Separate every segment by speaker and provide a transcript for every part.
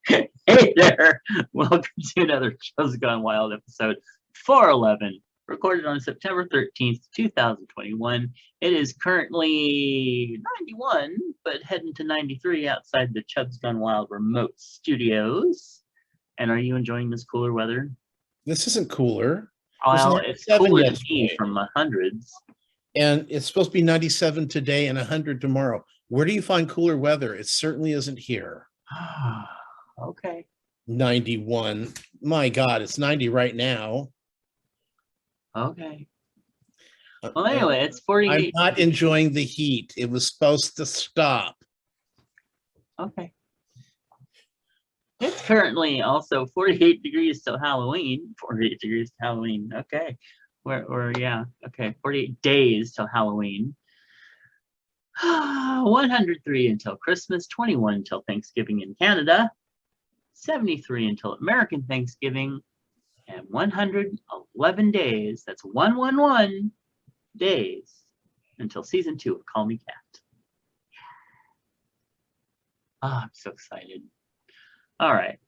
Speaker 1: Hey there, welcome to another Chubs Gone Wild episode 411, recorded on September 13th, 2021. It is currently 91, but heading to 93 outside the Chubs Gone Wild remote studios. And are you enjoying this cooler weather?
Speaker 2: This isn't cooler.
Speaker 1: Well, it's cooler to me from the hundreds.
Speaker 2: And it's supposed to be 97 today and 100 tomorrow. Where do you find cooler weather? It certainly isn't here.
Speaker 1: Okay.
Speaker 2: 91. My God, it's 90 right now.
Speaker 1: Okay. Well, anyway, it's 48.
Speaker 2: I'm not enjoying the heat. It was supposed to stop.
Speaker 1: Okay. It's currently also 48 degrees till Halloween. 48 degrees to Halloween. Okay. Yeah. Okay. 48 days till Halloween. 103 until Christmas. 21 until Thanksgiving in Canada. 73 until American Thanksgiving. And 111 days. That's 111 days until season 2 of Call Me Cat. I'm so excited. All right.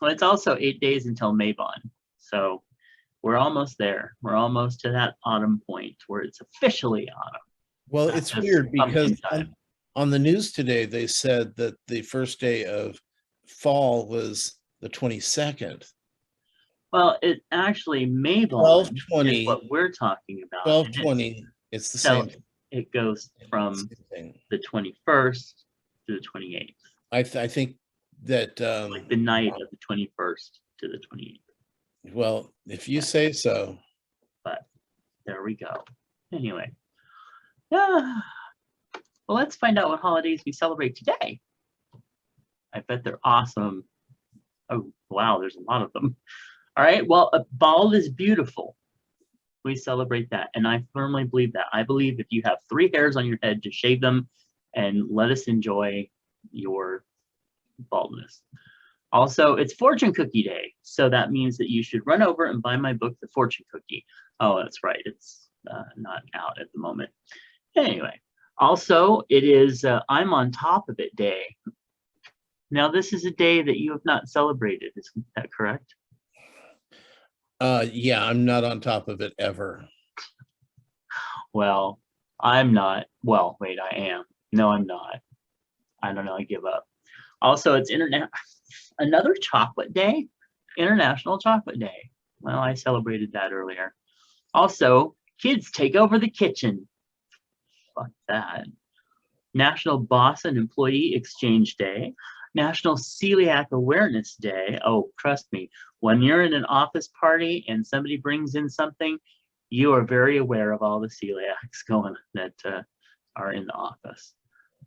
Speaker 1: Well, it's also 8 days until Mabon. So we're almost there. We're almost to that autumn point where it's officially autumn.
Speaker 2: Well, it's weird because on the news today, they said that the first day of fall was the 22nd.
Speaker 1: Well, it actually Mabon
Speaker 2: 12/20
Speaker 1: is what we're talking about.
Speaker 2: 12/20. It's the same.
Speaker 1: It goes from the 21st to the 28th.
Speaker 2: I think that
Speaker 1: like the night of the 21st to the 28th.
Speaker 2: Well, if you say so.
Speaker 1: But there we go. Anyway. Well, let's find out what holidays we celebrate today. I bet they're awesome. Oh, wow, there's a lot of them. All right, well, bald is beautiful. We celebrate that, and I firmly believe that. I believe if you have 3 hairs on your head, just shave them and let us enjoy your baldness. Also, it's Fortune Cookie Day, so that means that you should run over and buy my book, The Fortune Cookie. Oh, that's right, it's not out at the moment. Anyway, also, it is I'm on Top of It Day. Now, this is a day that you have not celebrated, isn't that correct?
Speaker 2: Yeah, I'm not on top of it ever.
Speaker 1: Well, I'm not. Well, wait, I am. No, I'm not. I don't know, I give up. Also, it's another chocolate day, International Chocolate Day. Well, I celebrated that earlier. Also, kids take over the kitchen. Fuck that. National Boss and Employee Exchange Day. National Celiac Awareness Day. Oh, trust me, when you're in an office party and somebody brings in something, you are very aware of all the celiacs going that are in the office.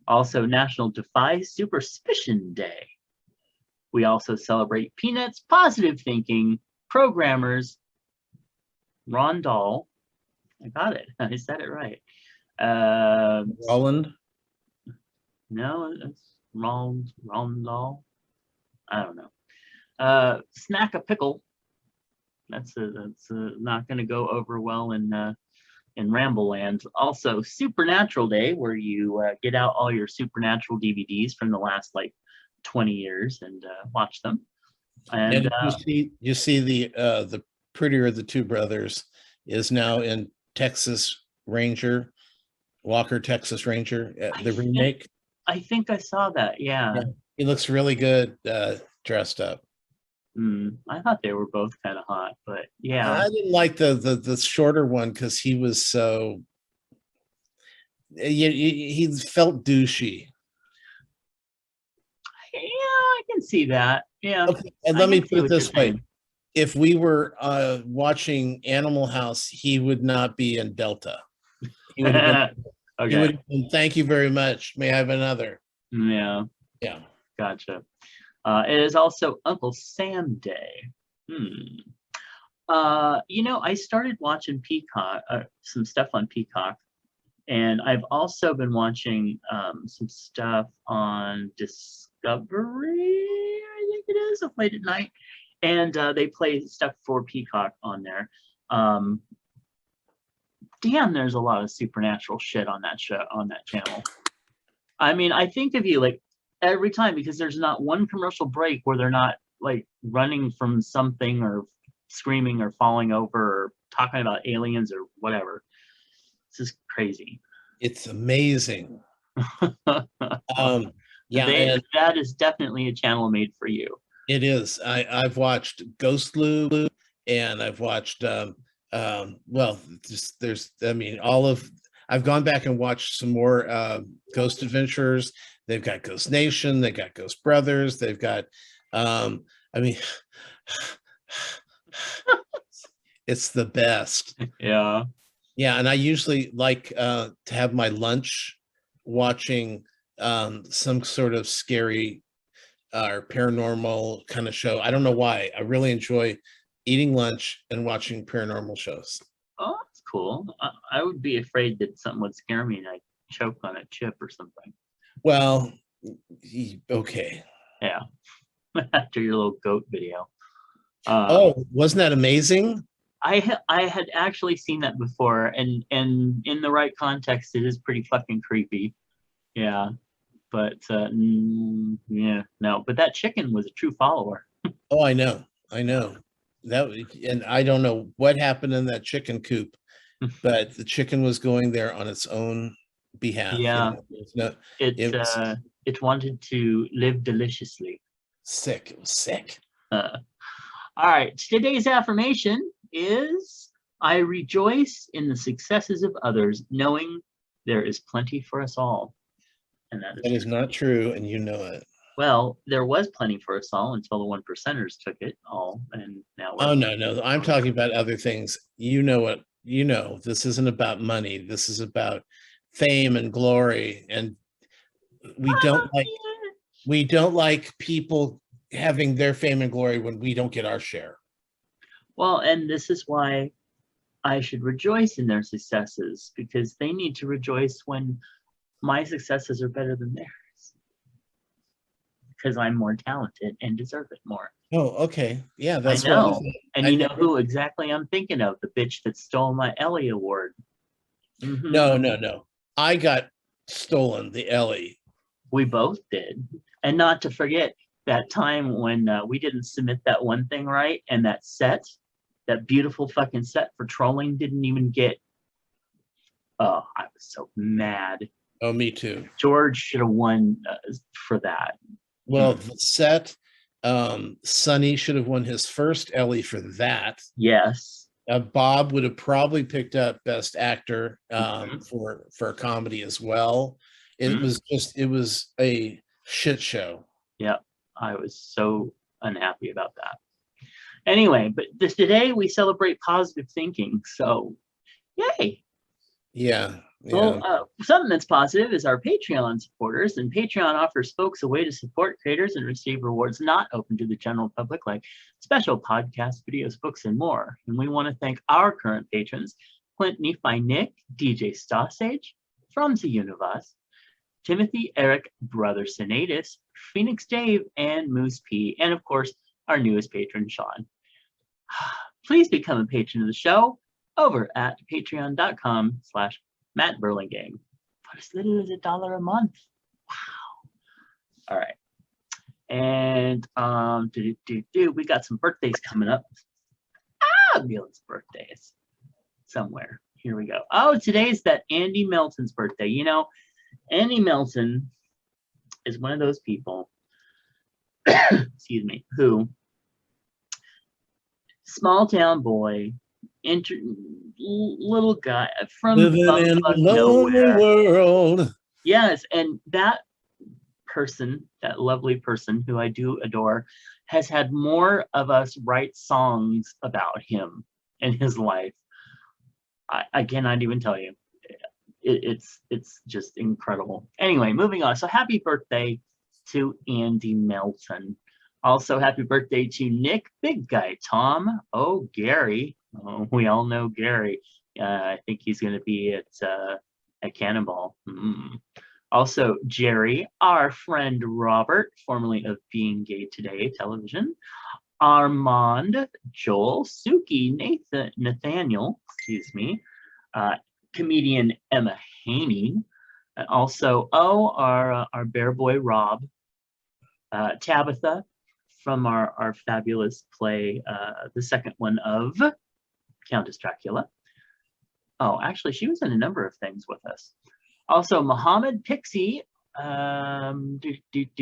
Speaker 1: Also, National Defy Superstition Day. We also celebrate Peanuts, Positive Thinking, Programmers, Ron Dahl. I got it. I said it right.
Speaker 2: Roland?
Speaker 1: No, it's Ron Dahl. I don't know. Snack a Pickle. That's not going to go over well in Ramble Land. Also, Supernatural Day, where you get out all your Supernatural DVDs from the last like 20 years and watch them. And
Speaker 2: you see the prettier of the two brothers is now in Texas Ranger, Walker Texas Ranger, the remake.
Speaker 1: I think I saw that. Yeah.
Speaker 2: He looks really good dressed up.
Speaker 1: I thought they were both kind of hot, but yeah.
Speaker 2: I didn't like the shorter one because he was so he felt douchey.
Speaker 1: Yeah, I can see that. Yeah.
Speaker 2: Okay, and let me put it this way. If we were watching Animal House, he would not be in Delta. He would have been, okay. He would have been, thank you very much. May I have another?
Speaker 1: Yeah.
Speaker 2: Yeah.
Speaker 1: Gotcha. It is also Uncle Sam Day. I started watching Peacock, some stuff on Peacock, and I've also been watching some stuff on Discovery, I think it is, of late at night, and they play stuff for Peacock on there. Damn, there's a lot of supernatural shit on that show, on that channel. I mean, I think of you like every time, because there's not one commercial break where they're not like running from something or screaming or falling over or talking about aliens or whatever. This is crazy.
Speaker 2: It's amazing. Yeah, and
Speaker 1: that is definitely a channel made for you.
Speaker 2: it is. I've watched Ghost Loop, and I've watched well, just there's, I mean, I've gone back and watched some more Ghost Adventures. They've got Ghost Nation, they've got Ghost Brothers, they've got I mean, it's the best.
Speaker 1: Yeah.
Speaker 2: Yeah, and I usually like to have my lunch watching some sort of scary or paranormal kind of show. I don't know why. I really enjoy eating lunch and watching paranormal shows.
Speaker 1: Oh, that's cool. I would be afraid that something would scare me and I'd choke on a chip or something.
Speaker 2: Well, okay.
Speaker 1: Yeah. After your little goat video.
Speaker 2: Oh, wasn't that amazing?
Speaker 1: I had actually seen that before, and in the right context, it is pretty fucking creepy. Yeah, but yeah, no. But that chicken was a true follower.
Speaker 2: Oh, I know that, and I don't know what happened in that chicken coop, but the chicken was going there on its own behalf.
Speaker 1: Yeah,
Speaker 2: it
Speaker 1: it wanted to live deliciously.
Speaker 2: Sick. It was sick.
Speaker 1: All right, today's affirmation is: I rejoice in the successes of others, knowing there is plenty for us all. And that
Speaker 2: is not true, and you know it.
Speaker 1: Well, there was plenty for us all until the 1%ers took it all, and now.
Speaker 2: Oh no! I'm talking about other things. You know what? You know, this isn't about money. This is about fame and glory, and we don't like people having their fame and glory when we don't get our share.
Speaker 1: Well, and this is why I should rejoice in their successes, because they need to rejoice when my successes are better than theirs, because I'm more talented and deserve it more.
Speaker 2: Oh, okay. Yeah, that's
Speaker 1: I know. And you know who exactly I'm thinking of? The bitch that stole my Ellie award.
Speaker 2: Mm-hmm. No. I got stolen the Ellie.
Speaker 1: We both did. And not to forget that time when we didn't submit that one thing right, and that beautiful fucking set for trolling didn't even get. Oh, I was so mad.
Speaker 2: Oh, me too.
Speaker 1: George should have won for that.
Speaker 2: Well, the set, Sonny should have won his first Ellie for that.
Speaker 1: Yes.
Speaker 2: Bob would have probably picked up Best Actor for a comedy as well. It was a shit show.
Speaker 1: Yeah, I was so unhappy about that. Anyway, but today we celebrate positive thinking, so yay.
Speaker 2: Yeah.
Speaker 1: Well, something that's positive is our Patreon supporters, and Patreon offers folks a way to support creators and receive rewards not open to the general public, like special podcasts, videos, books, and more. And we want to thank our current patrons: Clint Nephi Nick, DJ Stossage, Fromzy Univas, Timothy Eric, Brother Sinatus, Phoenix Dave, and Moose P, and of course, our newest patron, Sean. Please become a patron of the show over at patreon.com/Matt Burlingame for as little as $1 a month. Wow. All right. And we got some birthdays coming up. Neil's birthdays somewhere. Here we go. Oh, today's that Andy Melton's birthday. You know, Andy Melton is one of those people, excuse me, who, small town boy, little guy from
Speaker 2: living in a lonely world.
Speaker 1: Yes, and that person, that lovely person who I do adore, has had more of us write songs about him and his life. I cannot even tell you. It's just incredible. Anyway, moving on. So happy birthday to Andy Melton. Also, happy birthday to Nick, Big Guy, Tom, Gary. Oh, we all know Gary. I think he's going to be at Cannonball. Also, Jerry, our friend Robert, formerly of Being Gay Today television, Armand, Joel, Suki, Nathaniel, comedian Emma Haney, and also our bear boy Rob, Tabitha from our fabulous play, the second one of Countess Dracula. Oh, actually, she was in a number of things with us. Also, Muhammad Pixie,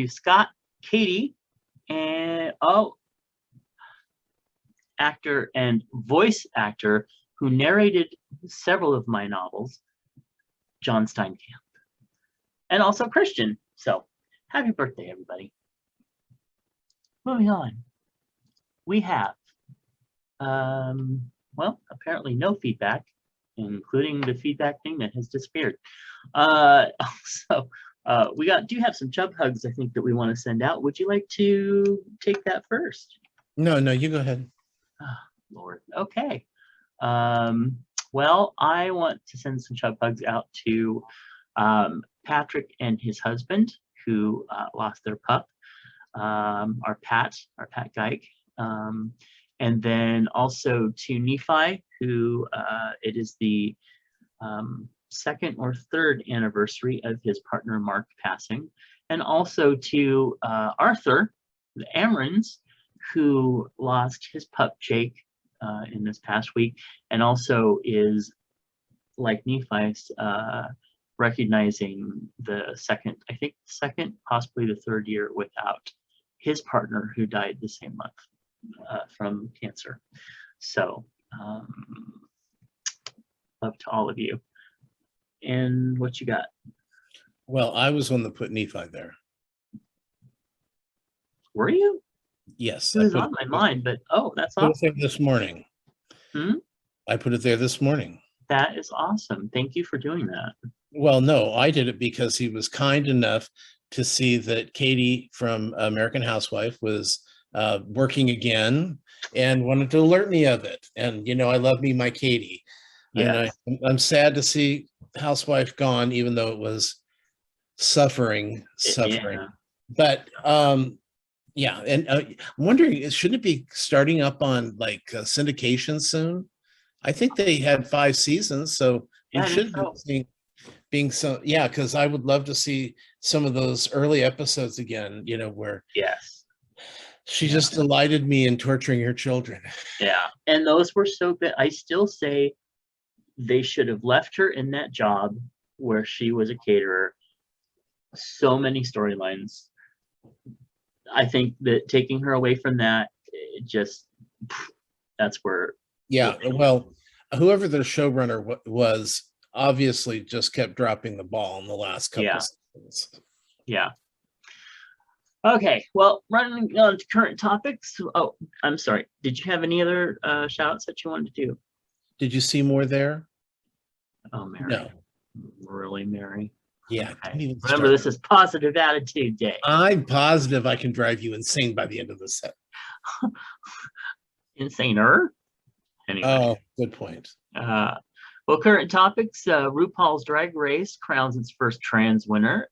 Speaker 1: Scott, Katie, and actor and voice actor who narrated several of my novels, John Steinkamp, and also Christian. So, happy birthday, everybody. Moving on, we have, well, apparently no feedback, including the feedback thing that has disappeared. Also, we do have some Chub hugs, I think, that we want to send out. Would you like to take that first?
Speaker 2: No, you go ahead.
Speaker 1: Oh, Lord. Okay. Well, I want to send some Chub hugs out to Patrick and his husband, who lost their pup, our Pat Geik. And then also to Nephi, who it is the second or third anniversary of his partner Mark passing, and also to Arthur, the Amrons, who lost his pup Jake in this past week, and also is, like Nephi's, recognizing the second, possibly the third year without his partner, who died the same month from cancer. So love to all of you. And what you got?
Speaker 2: Well, I was one that put Nephi there.
Speaker 1: Were you?
Speaker 2: Yes.
Speaker 1: It was on my mind, but that's
Speaker 2: I put
Speaker 1: awesome.
Speaker 2: it there this morning. I put it there this morning.
Speaker 1: That is awesome. Thank you for doing that.
Speaker 2: Well, no, I did it because he was kind enough to see that Katie from American Housewife was working again and wanted to alert me of it. And, I love me my Katie.
Speaker 1: Yes.
Speaker 2: And I'm sad to see Housewife gone, even though it was suffering.
Speaker 1: Yeah.
Speaker 2: But yeah, and I'm wondering, shouldn't it be starting up on like syndication soon? I think they had 5 seasons, so
Speaker 1: Yeah,
Speaker 2: we should be being so, yeah, because I would love to see some of those early episodes again, where
Speaker 1: yes,
Speaker 2: she just delighted me in torturing her children.
Speaker 1: Yeah, and those were so good. I still say they should have left her in that job where she was a caterer. So many storylines. I think that taking her away from that, that's where.
Speaker 2: Yeah, well, whoever the showrunner was obviously just kept dropping the ball in the last couple seasons.
Speaker 1: Yeah. Okay, well, running on to current topics. Oh, I'm sorry. Did you have any other shout-outs that you wanted to do?
Speaker 2: Did you see more there?
Speaker 1: Oh, Mary.
Speaker 2: No.
Speaker 1: Really, Mary?
Speaker 2: Yeah.
Speaker 1: Okay. Remember, this is Positive Attitude Day.
Speaker 2: I'm positive I can drive you insane by the end of the set.
Speaker 1: Insaner? Anyway.
Speaker 2: Oh, good point.
Speaker 1: Well, current topics, RuPaul's Drag Race crowns its first trans winner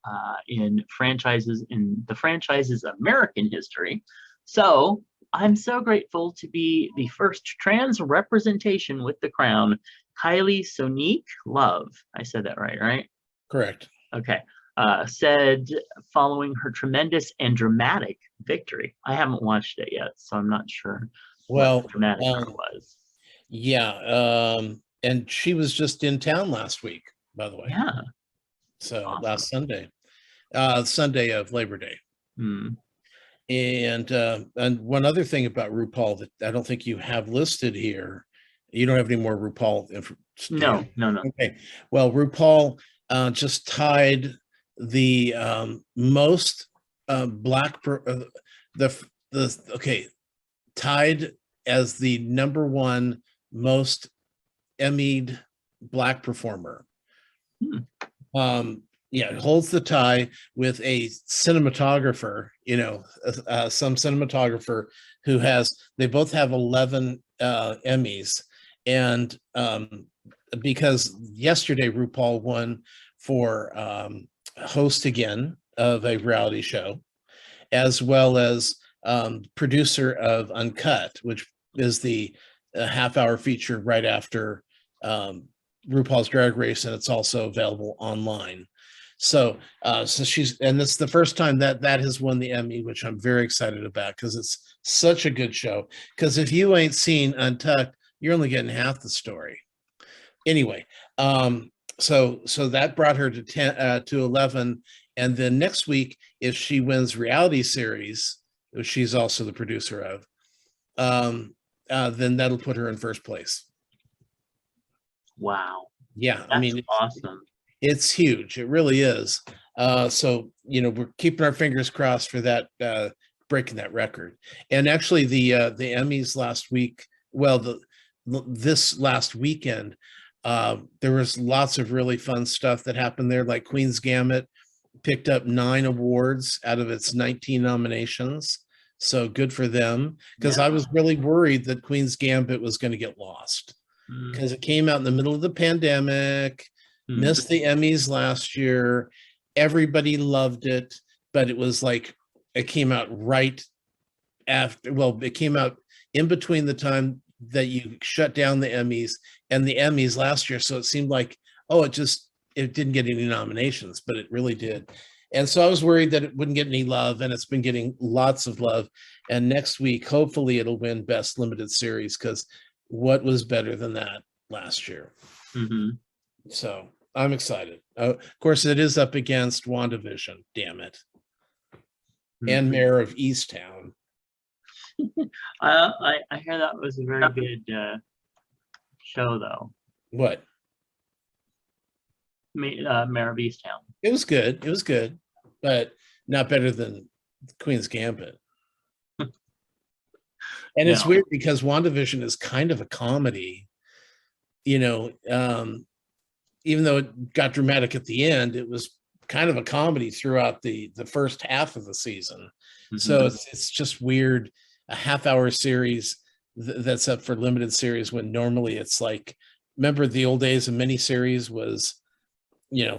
Speaker 1: in the franchise's American history. So I'm so grateful to be the first trans representation with the crown. Kylie Sonique Love, I said that right?
Speaker 2: Correct.
Speaker 1: Okay. Said following her tremendous and dramatic victory. I haven't watched it yet, so I'm not sure what dramatic part was.
Speaker 2: Yeah. And she was just in town last week, by the way.
Speaker 1: Yeah.
Speaker 2: So awesome. Last Sunday, Sunday of Labor Day. And one other thing about RuPaul that I don't think you have listed here. You don't have any more RuPaul information?
Speaker 1: No.
Speaker 2: Okay. Well, RuPaul just tied the most tied as the #1 most Emmy'd Black performer. It holds the tie with a cinematographer, some cinematographer who they both have 11 Emmys. And because yesterday RuPaul won for host again of a reality show, as well as producer of Uncut, which is the half-hour feature right after RuPaul's Drag Race, and it's also available online. So so she's, and it's the first time that has won the Emmy, which I'm very excited about because it's such a good show. Because if you ain't seen Untucked, you're only getting half the story. Anyway, so that brought her to 10 to 11, and then next week, if she wins reality series, which she's also the producer of, then that'll put her in first place.
Speaker 1: Wow.
Speaker 2: Yeah,
Speaker 1: That's, I mean, awesome.
Speaker 2: It's huge. It really is. So we're keeping our fingers crossed for that, breaking that record. And actually, the Emmys last week, well, this last weekend, there was lots of really fun stuff that happened there. Like Queen's Gambit picked up 9 awards out of its 19 nominations. So good for them, because I was really worried that Queen's Gambit was going to get lost because it came out in the middle of the pandemic, missed the Emmys last year. Everybody loved it, but it was like it came out right after, well, it came out in between the time that you shut down the Emmys and the Emmys last year. So it seemed like, oh, it didn't get any nominations, but it really did. And so I was worried that it wouldn't get any love, and it's been getting lots of love. And next week, hopefully it'll win Best Limited Series, because what was better than that last year? So I'm excited. Of course, it is up against WandaVision, damn it. And Mayor of Easttown.
Speaker 1: I hear that was a very good show, though.
Speaker 2: What?
Speaker 1: Mayor of Easttown.
Speaker 2: It was good. It was good, but not better than Queen's Gambit. And it's weird because WandaVision is kind of a comedy, even though it got dramatic at the end, it was kind of a comedy throughout the first half of the season. So it's just weird, a half-hour series that's up for limited series when normally it's like, remember the old days of miniseries was,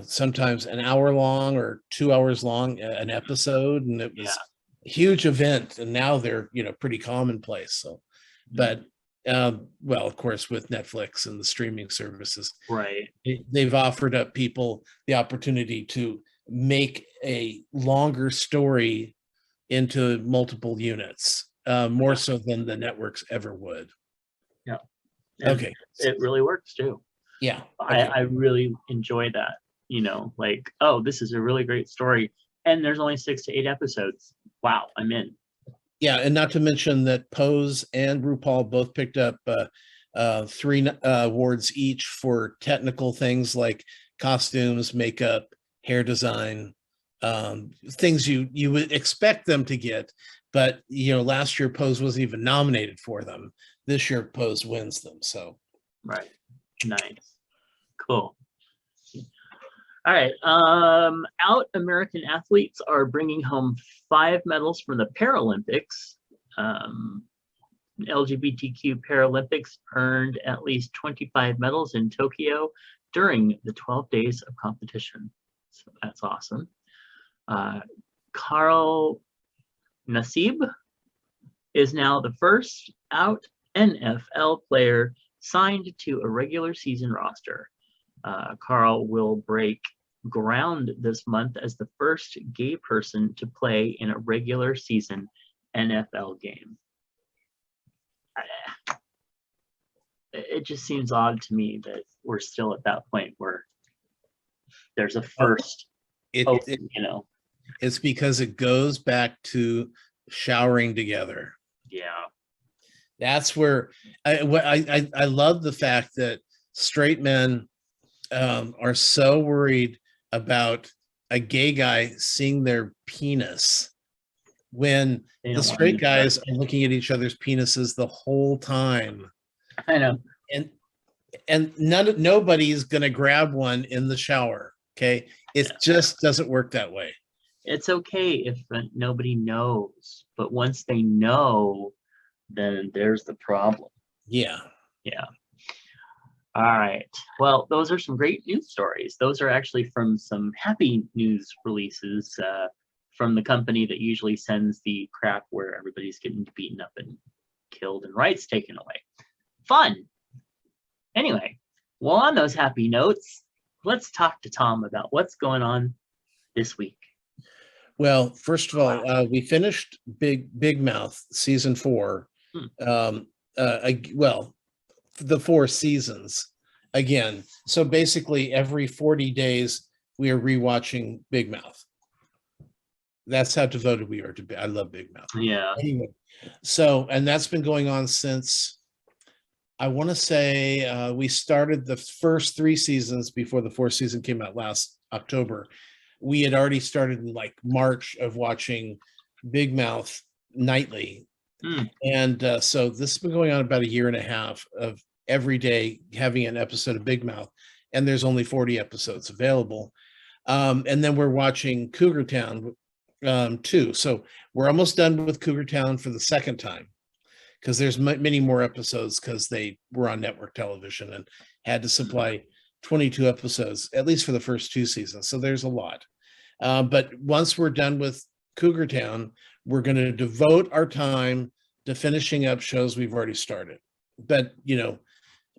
Speaker 2: sometimes an hour long or 2 hours long an episode, and it was a huge event, and now they're pretty commonplace. So but well, of course, with Netflix and the streaming services,
Speaker 1: right,
Speaker 2: they've offered up people the opportunity to make a longer story into multiple units, more so than the networks ever would.
Speaker 1: Yeah. And okay, it really works too.
Speaker 2: Yeah,
Speaker 1: okay. I really enjoy that. Like, oh, this is a really great story, and there's only 6 to 8 episodes. Wow, I'm in.
Speaker 2: Yeah, and not to mention that Pose and RuPaul both picked up 3 awards each for technical things like costumes, makeup, hair design, things you would expect them to get. But last year Pose wasn't even nominated for them. This year Pose wins them. So
Speaker 1: right, nice, cool. All right. Out American athletes are bringing home 5 medals from the Paralympics. LGBTQ Paralympics earned at least 25 medals in Tokyo during the 12 days of competition. So that's awesome. Carl Nassib is now the first out NFL player signed to a regular season roster. Carl will break ground this month as the first gay person to play in a regular season NFL game. It just seems odd to me that we're still at that point where there's a first.
Speaker 2: It's because it goes back to showering together.
Speaker 1: Yeah,
Speaker 2: that's where I love the fact that straight men are so worried about a gay guy seeing their penis when the straight guys are looking at each other's penises the whole time.
Speaker 1: I know.
Speaker 2: And nobody's gonna grab one in the shower. Okay, it just doesn't work that way.
Speaker 1: It's okay if nobody knows, but once they know, then there's the problem.
Speaker 2: Yeah.
Speaker 1: All right. Well, those are some great news stories. Those are actually from some happy news releases from the company that usually sends the crap where everybody's getting beaten up and killed and rights taken away. Fun. Anyway, well, on those happy notes, let's talk to Tom about what's going on this week?
Speaker 2: Well, first of all, we finished Big Mouth season 4. Well, the 4 seasons again. So basically, every 40 days we are rewatching Big Mouth. That's how devoted we are to. I love Big Mouth.
Speaker 1: Yeah.
Speaker 2: Anyway, so and that's been going on since I want to say we started the first 3 seasons before the 4th season came out last October. We had already started in like March of watching Big Mouth nightly. And so this has been going on about a year and a half of every day having an episode of Big Mouth. And there's only 40 episodes available. And then we're watching Cougar Town too. So we're almost done with Cougar Town for the second time, because there's many more episodes because they were on network television and had to supply 22 episodes, at least for the first 2 seasons. So there's a lot. But once we're done with Cougar Town, we're going to devote our time to finishing up shows we've already started. But,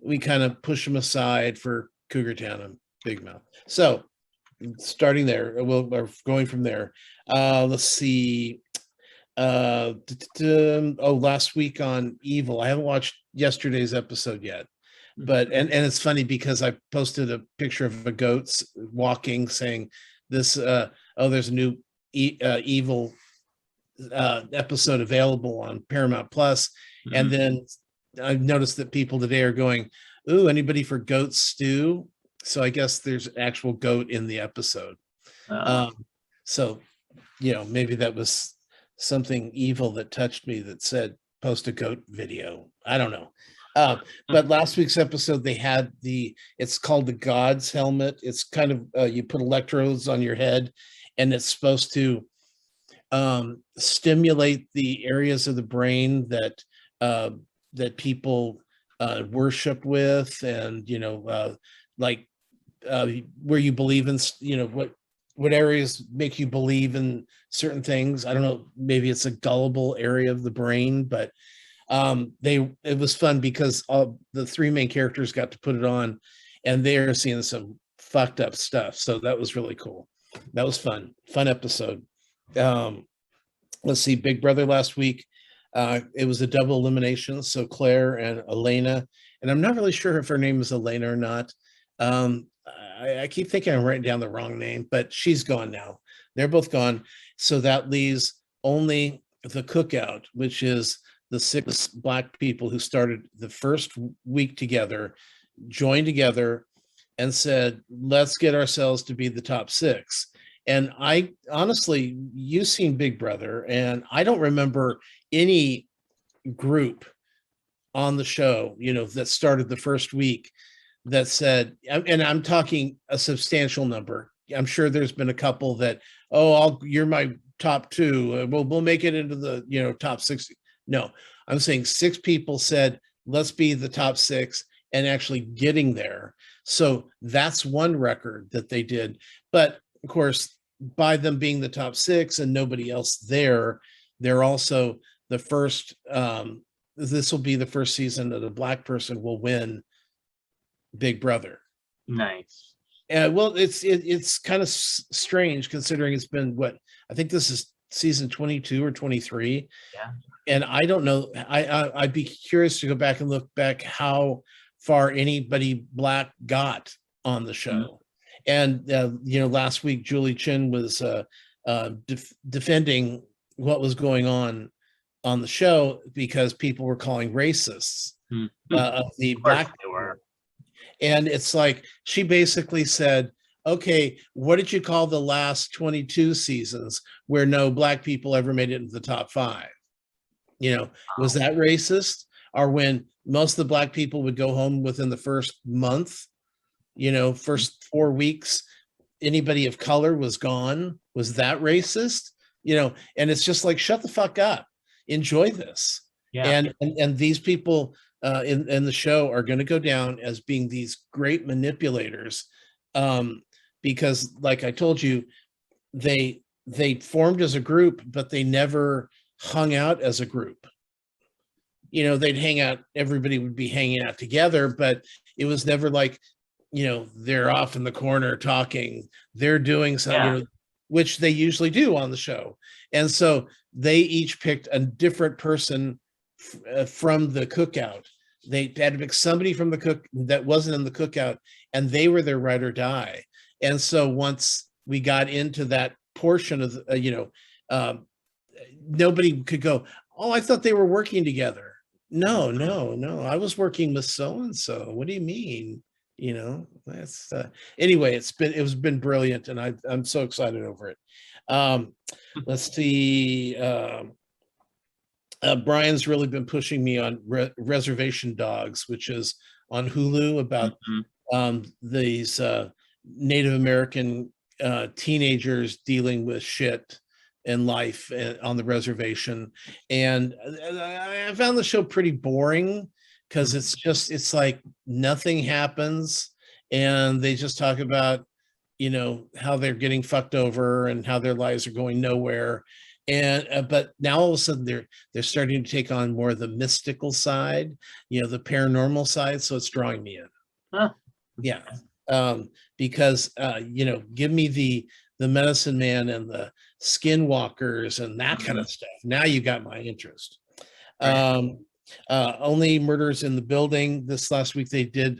Speaker 2: we kind of push them aside for Cougar Town and Big Mouth. So starting there, we're going from there. Let's see. Last week on Evil, I haven't watched yesterday's episode yet, but and it's funny because I posted a picture of a goat walking, saying this there's a new Evil episode available on Paramount Plus. And then I've noticed that people today are going, ooh, anybody for goat stew? So I guess there's actual goat in the episode. So maybe that was something evil that touched me that said post a goat video. I don't know. But last week's episode, they had it's called the God's helmet. It's kind of, you put electrodes on your head, and it's supposed to stimulate the areas of the brain that people worship with, and where you believe in, what areas make you believe in certain things. I don't know, maybe it's a gullible area of the brain, but it was fun because all the 3 main characters got to put it on, and they're seeing some fucked up stuff. So that was really cool. That was fun episode. Let's see, Big Brother last week. It was a double elimination. So Claire and Elena, and I'm not really sure if her name is Elena or not. I keep thinking I'm writing down the wrong name, but she's gone now. They're both gone. So that leaves only the cookout, which is the 6 Black people who started the first week together, joined together and said, let's get ourselves to be the top 6. And I honestly, you've seen Big Brother, and I don't remember any group on the show, that started the first week that said, and I'm talking a substantial number. I'm sure there's been a couple that, you're my top 2. We'll make it into the, top 60. No, I'm saying 6 people said, let's be the top 6, and actually getting there. So that's one record that they did. But of course, by them being the top 6 and nobody else there, they're also the first, this will be the first season that a Black person will win Big Brother.
Speaker 1: Nice.
Speaker 2: Well, it's kind of strange considering it's been I think this is season 22 or 23.
Speaker 1: Yeah.
Speaker 2: And I don't know. I'd be curious to go back and look back how far anybody Black got on the show. And last week Julie Chen was defending what was going on the show because people were calling racists the Black.
Speaker 1: They were.
Speaker 2: And it's like, she basically said, okay, what did you call the last 22 seasons where no Black people ever made it into the top 5? Was that racist? Or when most of the Black people would go home within the first month, first 4 weeks, anybody of color was gone. Was that racist? And it's just like, shut the fuck up. Enjoy this.
Speaker 1: Yeah.
Speaker 2: And these people in the show are going to go down as being these great manipulators, because, like I told you, they formed as a group, but they never hung out as a group. They'd hang out, everybody would be hanging out together, but it was never like, they're off in the corner talking, they're doing something. which they usually do on the show. And so they each picked a different person from the cookout. They had to pick somebody from the cook that wasn't in the cookout, and they were their ride or die. And so once we got into that portion of nobody could go, oh, I thought they were working together. No, I was working with so and so. What do you mean? That's anyway, it was been brilliant, and I'm so excited over it. Let's see. Brian's really been pushing me on Reservation Dogs, which is on Hulu about these Native American teenagers dealing with shit in life on the reservation. And I found the show pretty boring because it's like nothing happens, and they just talk about how they're getting fucked over and how their lives are going nowhere. And but now all of a sudden they're starting to take on more of the mystical side, the paranormal side. So it's drawing me in.
Speaker 1: Huh.
Speaker 2: Yeah. Because give me the medicine man and the skinwalkers and that kind of stuff. Now you got my interest. Only Murders in the Building. This last week they did.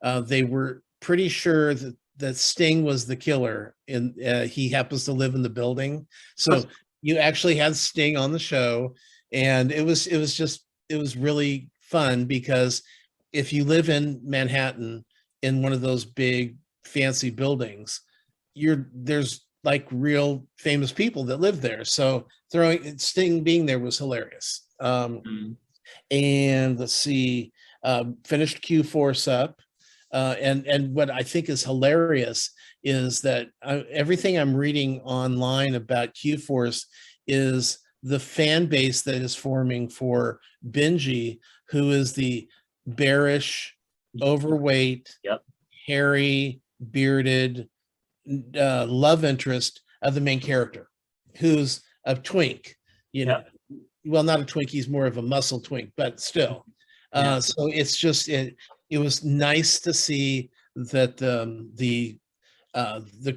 Speaker 2: They were pretty sure that Sting was the killer, and he happens to live in the building. So you actually had Sting on the show, and it was really fun because if you live in Manhattan in one of those big fancy buildings, there's like real famous people that live there. So throwing Sting being there was hilarious. And let's see, finished Q-Force up. And what I think is hilarious is that everything I'm reading online about Q-Force is the fan base that is forming for Benji, who is the bearish, overweight, hairy, bearded love interest of the main character, who's a twink. Well, not a twink, he's more of a muscle twink, but still. So it's just it was nice to see that the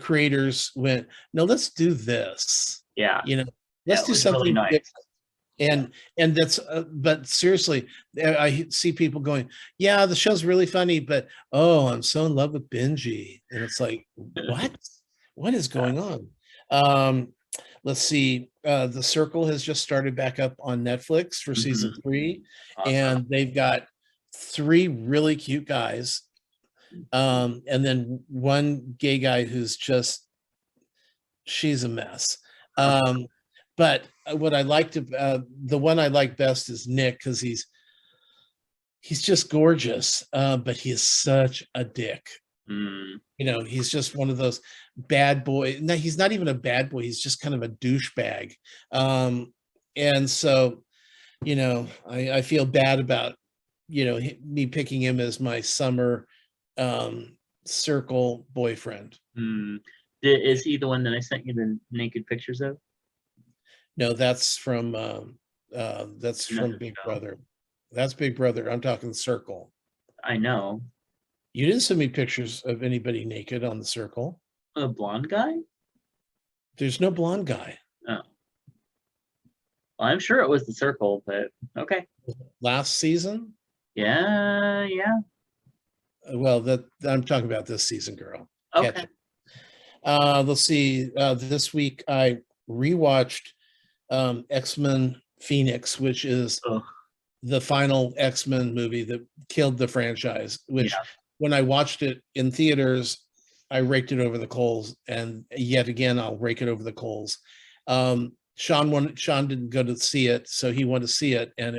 Speaker 2: creators went, no, let's do this. Let's do something
Speaker 1: really nice.
Speaker 2: different. And that's but seriously, I see people going, yeah, the show's really funny, but I'm so in love with Benji. And it's like, what is going on? Let's see, The Circle has just started back up on Netflix for season 3.
Speaker 1: Awesome.
Speaker 2: And they've got 3 really cute guys, and then one gay guy who's she's a mess. But what I liked, the one I like best is Nick, because he's just gorgeous, but he is such a dick. He's just one of those bad boy. No, he's not even a bad boy. He's just kind of a douchebag. And so, I feel bad about, me picking him as my summer circle boyfriend.
Speaker 1: Is he the one that I sent you the naked pictures of?
Speaker 2: No, that's from Big Brother. That's Big Brother. I'm talking Circle.
Speaker 1: I know.
Speaker 2: You didn't send me pictures of anybody naked on the Circle.
Speaker 1: A blonde guy?
Speaker 2: There's no blonde guy.
Speaker 1: Oh. Well, I'm sure it was the Circle, but okay.
Speaker 2: Last season?
Speaker 1: Yeah.
Speaker 2: Well, I'm talking about this season, girl.
Speaker 1: Okay.
Speaker 2: Let's see. This week I rewatched X-Men Phoenix, which is the final X-Men movie that killed the franchise, which when I watched it in theaters, I raked it over the coals, and yet again I'll rake it over the coals. Sean didn't go to see it, so he wanted to see it, and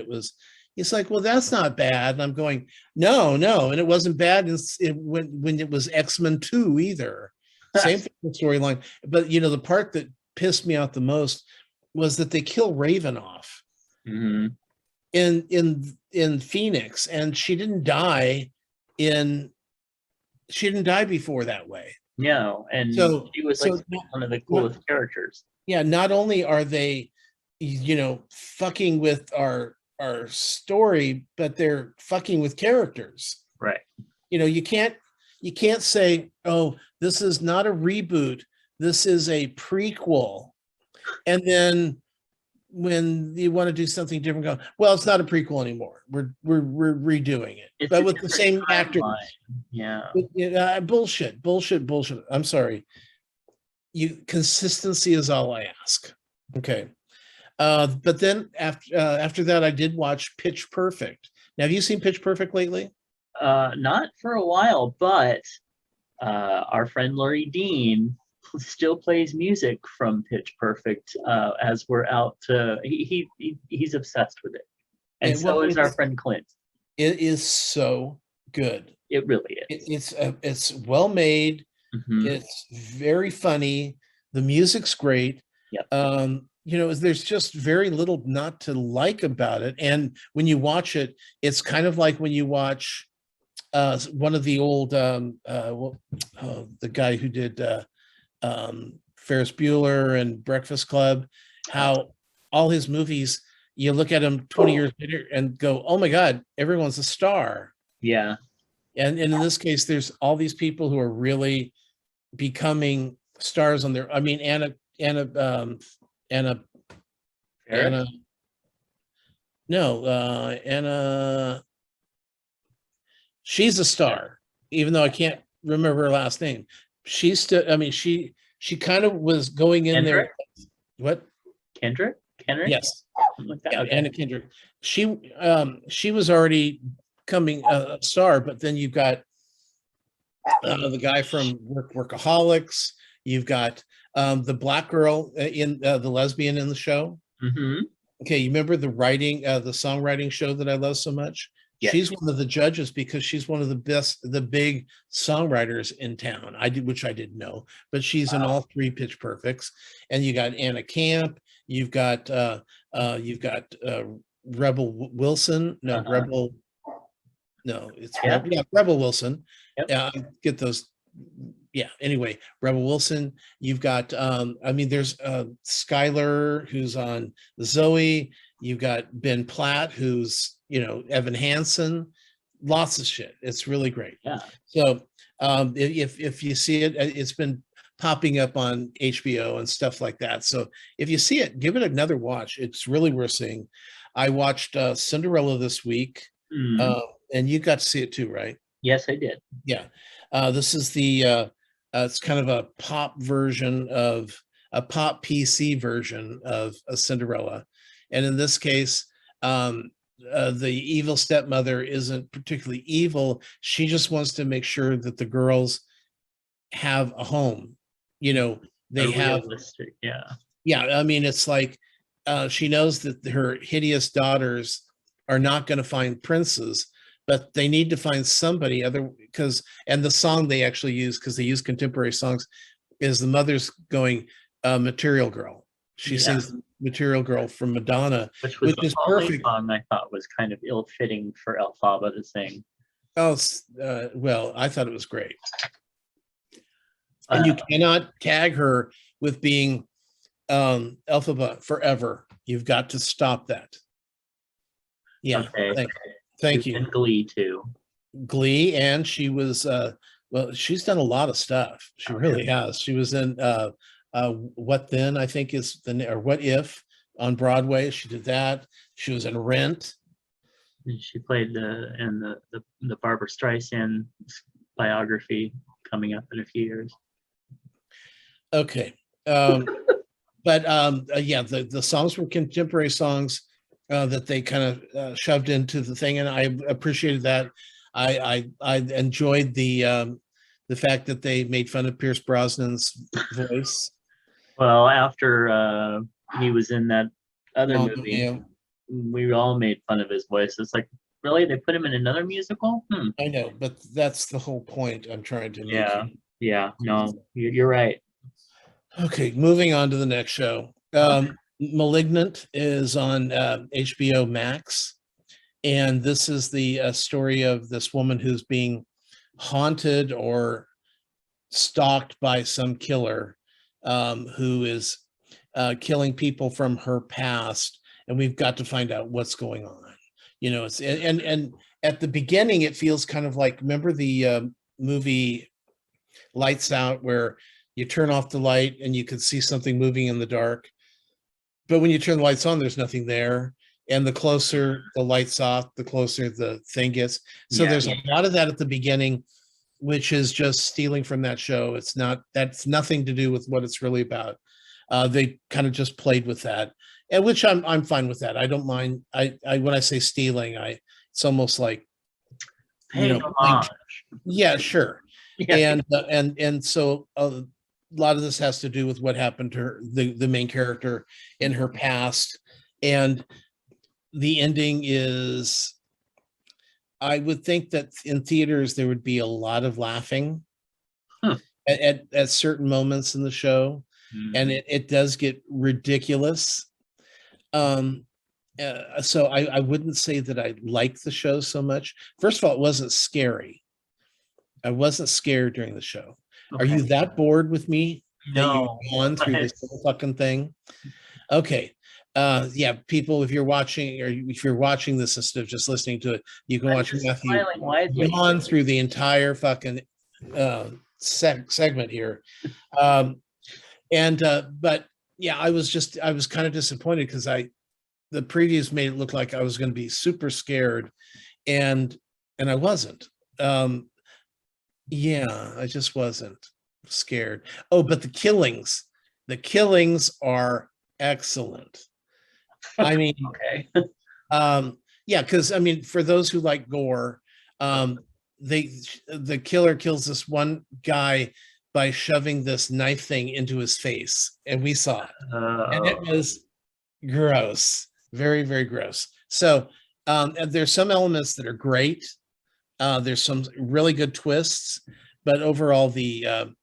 Speaker 2: he's like, well, that's not bad. And I'm going, no, and it wasn't bad when it was X-Men 2 either. Same storyline. But the part that pissed me off the most was that they kill Raven off in Phoenix, and she didn't die before that way.
Speaker 1: No, and she was like one of the coolest characters.
Speaker 2: Yeah, not only are they, fucking with our story, but they're fucking with characters.
Speaker 1: Right.
Speaker 2: You can't say, oh, this is not a reboot. This is a prequel. And then when you want to do something different, go, well, it's not a prequel anymore. We're redoing it,
Speaker 1: It's
Speaker 2: but
Speaker 1: a
Speaker 2: with the
Speaker 1: different
Speaker 2: same actors.
Speaker 1: timeline. Yeah.
Speaker 2: Bullshit. I'm sorry. Consistency is all I ask. Okay. But then after that, I did watch Pitch Perfect. Now, have you seen Pitch Perfect lately?
Speaker 1: Not for a while, but our friend Laurie Dean still plays music from Pitch Perfect as we're out to he's obsessed with it. And so is our friend Clint.
Speaker 2: It is so good.
Speaker 1: It really is.
Speaker 2: It's well made.
Speaker 1: Mhm.
Speaker 2: It's very funny. The music's great.
Speaker 1: Yep.
Speaker 2: There's just very little not to like about it. And when you watch it, it's kind of like when you watch one of the old the guy who did Ferris Bueller and Breakfast Club, how all his movies, you look at him 20 years later and go, oh my God, everyone's a star.
Speaker 1: Yeah.
Speaker 2: And in this case, there's all these people who are really becoming stars on their, I mean, Anna, she's a star, even though I can't remember her last name. She's still, I mean, she kind of was going in
Speaker 1: Kendrick?
Speaker 2: there. What?
Speaker 1: Kendrick?
Speaker 2: Yes.
Speaker 1: Like that?
Speaker 2: Yeah,
Speaker 1: Okay.
Speaker 2: Anna Kendrick. She was already coming a star, but then you've got the guy from Workaholics. You've got the black girl in the lesbian in the show.
Speaker 1: Mm-hmm.
Speaker 2: Okay, you remember the songwriting show that I love so much?
Speaker 1: Yes.
Speaker 2: She's one of the judges because she's one of the big songwriters in town. Which I didn't know, but she's in all three Pitch Perfects. And you got Anna Camp. You've got Rebel Wilson. No, Rebel. No, it's Rebel Wilson.
Speaker 1: Yep.
Speaker 2: Get those. Yeah. Anyway, Rebel Wilson. You've got. There's Skylar who's on Zoe. You've got Ben Platt who's Evan Hansen. Lots of shit. It's really great.
Speaker 1: Yeah.
Speaker 2: So if you see it, it's been popping up on HBO and stuff like that. So if you see it, give it another watch. It's really worth seeing. I watched Cinderella this week. And you got to see it too, right?
Speaker 1: Yes, I did.
Speaker 2: Yeah. This is it's kind of a pop PC version of a Cinderella. And in this case, the evil stepmother isn't particularly evil. She just wants to make sure that the girls have a home. They have,
Speaker 1: yeah.
Speaker 2: I mean, it's like she knows that her hideous daughters are not going to find princes, but they need to find somebody and the song they actually use, because they use contemporary songs, is the mother's going Material Girl. She sings Material Girl from Madonna, which is perfect.
Speaker 1: Song I thought was kind of ill-fitting for Elphaba to sing.
Speaker 2: Oh, well, I thought it was great. And you cannot tag her with being Elphaba forever. You've got to stop that. Yeah.
Speaker 1: Okay.
Speaker 2: Thank you.
Speaker 1: And Glee too.
Speaker 2: Glee, and she was she's done a lot of stuff. She really has. She was in What Then, I think is or What If on Broadway. She did that. She was in Rent.
Speaker 1: She played in the Barbara Streisand biography coming up in a few years.
Speaker 2: Okay. But the songs were contemporary songs that they kind of shoved into the thing, and I appreciated that. I enjoyed the fact that they made fun of Pierce Brosnan's voice.
Speaker 1: Well, after he was in that other movie, we all made fun of his voice. It's like, really? They put him in another musical?
Speaker 2: I know, but that's the whole point I'm trying to make.
Speaker 1: Yeah. No, you're right.
Speaker 2: Okay, moving on to the next show. Malignant is on HBO Max, and this is the story of this woman who's being haunted or stalked by some killer who is killing people from her past, and we've got to find out what's going on. It's and at the beginning it feels kind of like, remember the movie Lights Out, where you turn off the light and you could see something moving in the dark. But when you turn the lights on, there's nothing there. And the closer the lights off, the closer the thing gets. So
Speaker 1: Yeah.
Speaker 2: there's a lot of that at the beginning, which is just stealing from that show. That's nothing to do with what it's really about. They kind of just played with that, and which I'm fine with that. I don't mind. I when I say stealing, it's almost like,
Speaker 1: Paying homage.
Speaker 2: yeah, sure.
Speaker 1: Yeah.
Speaker 2: And so a lot of this has to do with what happened to her, the main character in her past, and the ending is, I would think that in theaters there would be a lot of laughing at certain moments in the show, and it does get ridiculous. So I wouldn't say that I like the show so much. First of all, it wasn't scary. I wasn't scared during the show. Are you that bored with me that
Speaker 1: No.
Speaker 2: you've gone through this whole fucking thing? Okay. Yeah, people, if you're watching, or if you're watching this instead of just listening to it, you can watch Matthew gone through the entire fucking segment here. But yeah, I was kind of disappointed because the previews made it look like I was going to be super scared, and I wasn't. Yeah, I just wasn't scared. Oh, but the killings are excellent. I mean,
Speaker 1: okay.
Speaker 2: Yeah, because I mean, for those who like gore, the killer kills this one guy by shoving this knife thing into his face, and we saw it, and it was gross, very, very gross. So and there's some elements that are great. There's some really good twists, but overall the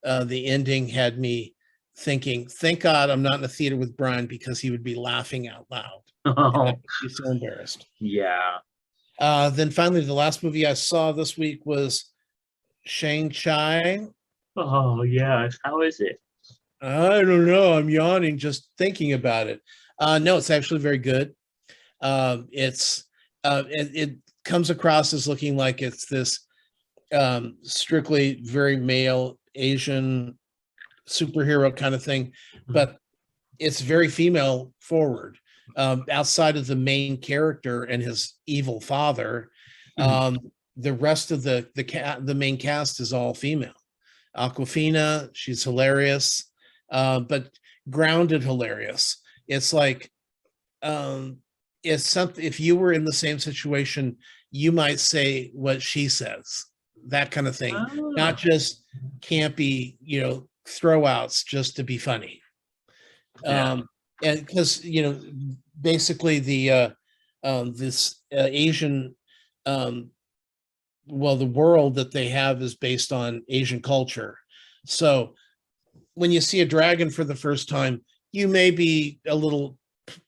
Speaker 2: ending had me thinking, thank God I'm not in the theater with Brian, because he would be laughing out loud. He's so embarrassed.
Speaker 1: Yeah.
Speaker 2: Then finally, the last movie I saw this week was Shang-Chi.
Speaker 1: Oh, yeah. How is it?
Speaker 2: I don't know. I'm yawning just thinking about it. No, it's actually very good. It comes across as looking like it's this strictly very male Asian superhero kind of thing, but it's very female forward. Outside of the main character and his evil father, the rest of the main cast is all female. Aquafina, she's hilarious, but grounded hilarious. It's like, it's something, if you were in the same situation, you might say what she says, that kind of thing. Not just campy, throwouts just to be funny. And because basically the this Asian the world that they have is based on Asian culture. So when you see a dragon for the first time, you may be a little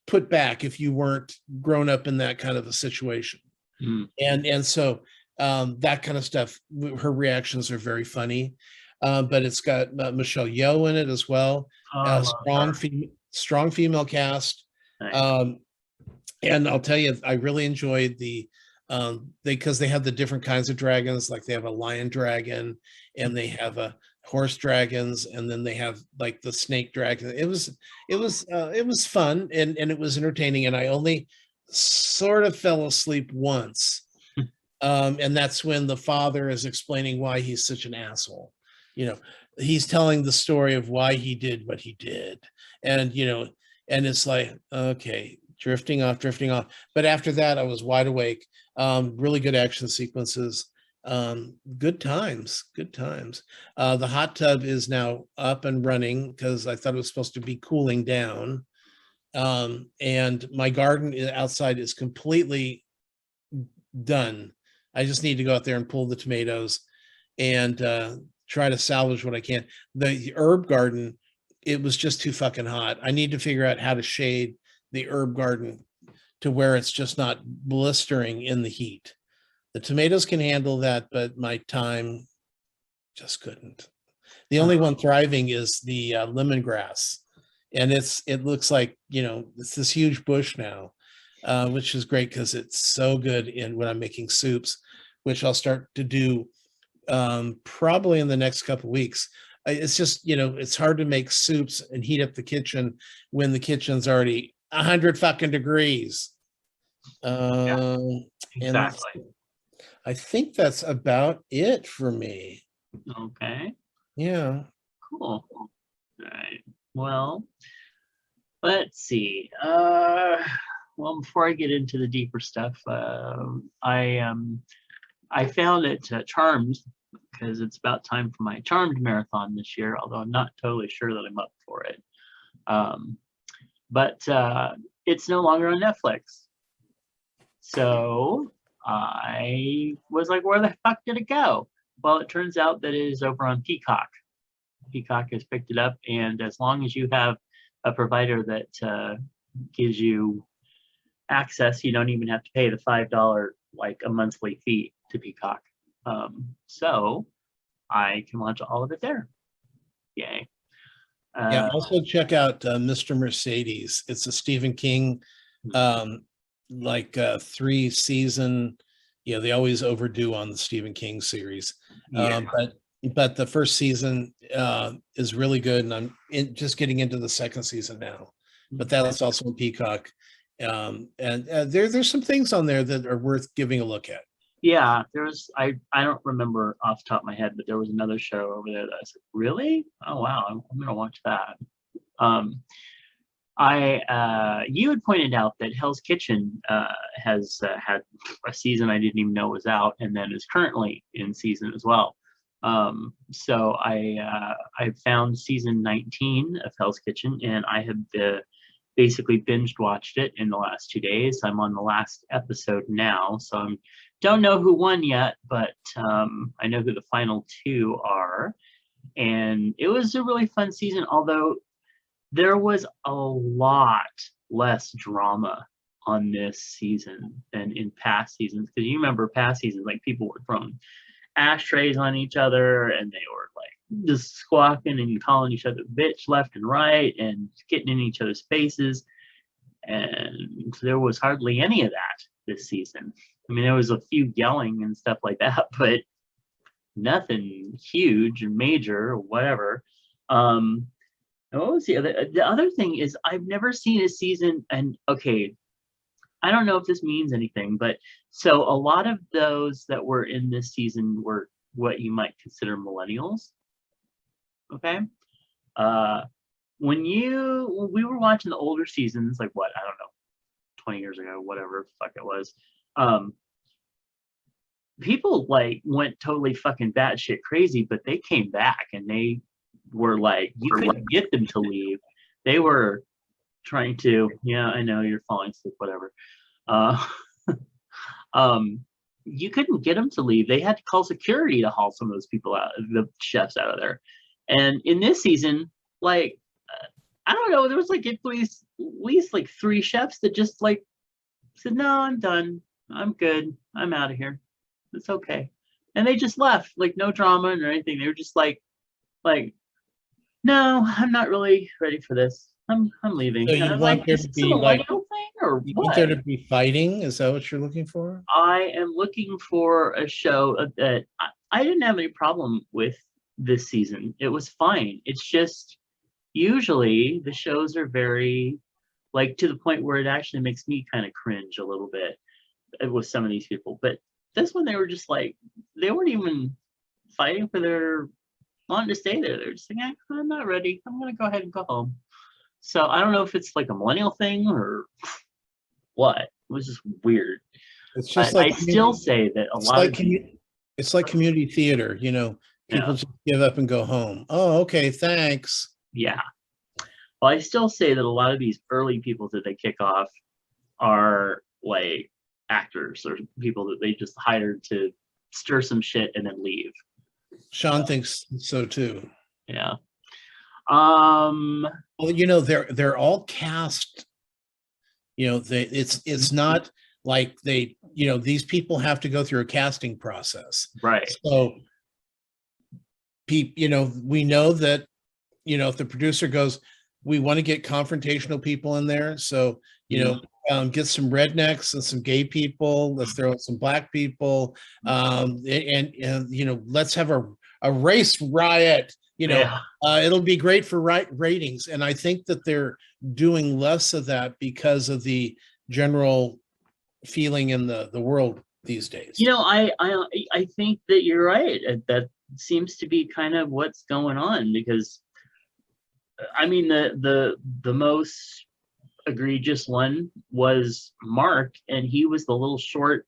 Speaker 2: put back if you weren't grown up in that kind of a situation. And so that kind of stuff, her reactions are very funny. But it's got Michelle Yeoh in it as well. Strong female cast. Nice. And I'll tell you, I really enjoyed because they have the different kinds of dragons. Like they have a lion dragon, and they have a horse dragons, and then they have like the snake dragon. It was fun, and it was entertaining. And I only sort of fell asleep once, and that's when the father is explaining why he's such an asshole. He's telling the story of why he did what he did, and and it's like, okay, drifting off. But after that, I was wide awake. Really good action sequences. Good times. The hot tub is now up and running because I thought it was supposed to be cooling down. And my garden outside is completely done. I just need to go out there and pull the tomatoes and try to salvage what I can. The herb garden, it was just too fucking hot. I need to figure out how to shade the herb garden to where it's just not blistering in the heat. The tomatoes can handle that, but my time just couldn't. The only one thriving is the lemongrass, and it looks like it's this huge bush now, which is great because it's so good when I'm making soups, which I'll start to do probably in the next couple of weeks. It's just, it's hard to make soups and heat up the kitchen when the kitchen's already 100 fucking degrees. And
Speaker 1: Exactly.
Speaker 2: I think that's about it for me.
Speaker 1: Okay.
Speaker 2: Yeah.
Speaker 1: Cool. All right. Well, let's see. Well, before I get into the deeper stuff, I found it Charmed, because it's about time for my Charmed marathon this year. Although I'm not totally sure that I'm up for it. But it's no longer on Netflix. So I was like, where the fuck did it go? Well, it turns out that it is over on Peacock. Peacock has picked it up, and as long as you have a provider that gives you access, you don't even have to pay the $5 like a monthly fee to Peacock. So I can watch all of it there. Yay.
Speaker 2: Yeah. Also check out Mr. Mercedes. It's a Stephen King, like 3-season. They always overdo on the Stephen King series.
Speaker 1: Yeah.
Speaker 2: But the first season is really good, and I'm just getting into the second season now. But that's also on Peacock, and there's some things on there that are worth giving a look at.
Speaker 1: Yeah, I don't remember off the top of my head, but there was another show over there that I said, really? Oh wow, I'm gonna watch that. You had pointed out that Hell's Kitchen has had a season I didn't even know was out, and then is currently in season as well. So I found season 19 of Hell's Kitchen, and I have basically binged watched it in the last 2 days. I'm on the last episode now, so I don't know who won yet, but I know who the final 2 are. And it was a really fun season, although there was a lot less drama on this season than in past seasons. Because you remember past seasons, like people were throwing ashtrays on each other, and they were like just squawking and calling each other bitch left and right and getting in each other's faces. And there was hardly any of that this season. I mean, there was a few yelling and stuff like that, but nothing huge and major or whatever. And what was the other? The other thing is, I've never seen a season, and okay, I don't know if this means anything, but so a lot of those that were in this season were what you might consider millennials. Okay. When we were watching the older seasons, like what, I don't know, 20 years ago, whatever the fuck it was, people like went totally fucking batshit crazy, but they came back and they were like, you couldn't get them to leave. They were trying to, yeah, I know you're falling asleep, whatever. You couldn't get them to leave. They had to call security to haul some of those people out, the chefs out of there. And in this season, like, I don't know, there was like at least like 3 chefs that just like said, no, I'm done. I'm good. I'm out of here. It's okay. And they just left, like no drama or anything. They were just like, no, I'm not really ready for this. I'm leaving.
Speaker 2: So you want there to be like
Speaker 1: thing or
Speaker 2: you
Speaker 1: what?
Speaker 2: want there to be fighting? Is that what you're looking for?
Speaker 1: I am looking for a show that I didn't have any problem with this season. It was fine. It's just usually the shows are very like to the point where it actually makes me kind of cringe a little bit with some of these people. But this one, they were just like, they weren't even fighting for their wanting to stay there. They're just like, I'm not ready. I'm gonna go ahead and go home. So I don't know if it's like a millennial thing or what. It was just weird.
Speaker 2: It's just
Speaker 1: I still say that a lot of
Speaker 2: it's like community theater, people just give up and go home. Oh, okay, thanks.
Speaker 1: Yeah. Well, I still say that a lot of these early people that they kick off are like actors or people that they just hired to stir some shit and then leave.
Speaker 2: Sean thinks so too.
Speaker 1: Yeah.
Speaker 2: Well, they're all cast. It's not like they, these people have to go through a casting process.
Speaker 1: Right.
Speaker 2: So, we know that, if the producer goes, we want to get confrontational people in there. So, get some rednecks and some gay people. Let's throw in some black people. And let's have a race riot. You know, it'll be great for ratings. And I think that they're doing less of that because of the general feeling in the world these days.
Speaker 1: You know, I think that you're right. That seems to be kind of what's going on, because I mean the most egregious one was Mark, and he was the little short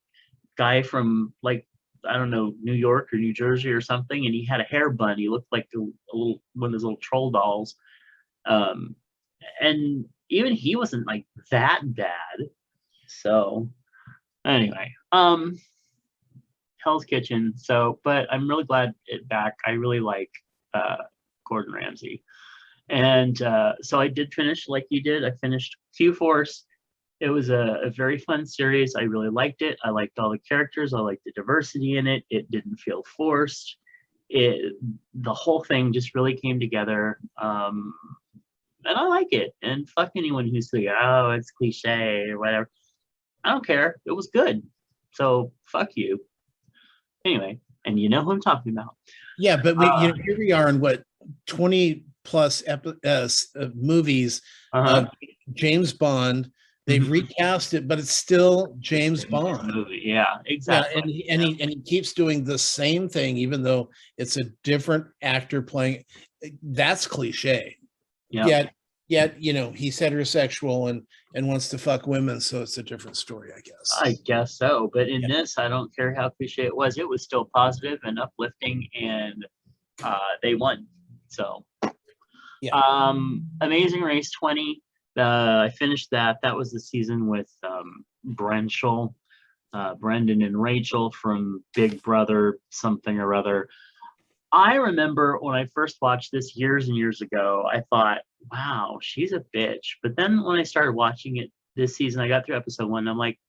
Speaker 1: guy from, like, I don't know, New York or New Jersey or something, and he had a hair bun. He looked like a little one of those little troll dolls. And even he wasn't like that bad. So anyway, Hell's Kitchen. So, but I'm really glad it's back. I really like Gordon Ramsay. And so I did finish like you did. I finished Q-Force. It was a very fun series. I really liked it. I liked all the characters. I liked the diversity in it. It didn't feel forced. The whole thing just really came together. And I like it. And fuck anyone who's like, oh, it's cliche or whatever. I don't care. It was good. So fuck you. Anyway, and you know who I'm talking about.
Speaker 2: Yeah, but here we are in what, 20 plus movies of James Bond. They've recast it, but it's still James Bond
Speaker 1: movie. Yeah, exactly.
Speaker 2: Yeah, and he keeps doing the same thing, even though it's a different actor playing. That's cliche. Yet, you know, he's heterosexual and wants to fuck women, so it's a different story, I guess.
Speaker 1: I guess so. But in this, I don't care how cliche it was still positive and uplifting, and they won. So Amazing Race 20. I finished that. That was the season with Brendan and Rachel from Big Brother something or other. I remember when I first watched this years and years ago, I thought, wow, she's a bitch. But then when I started watching it this season, I got through episode 1, and I'm like,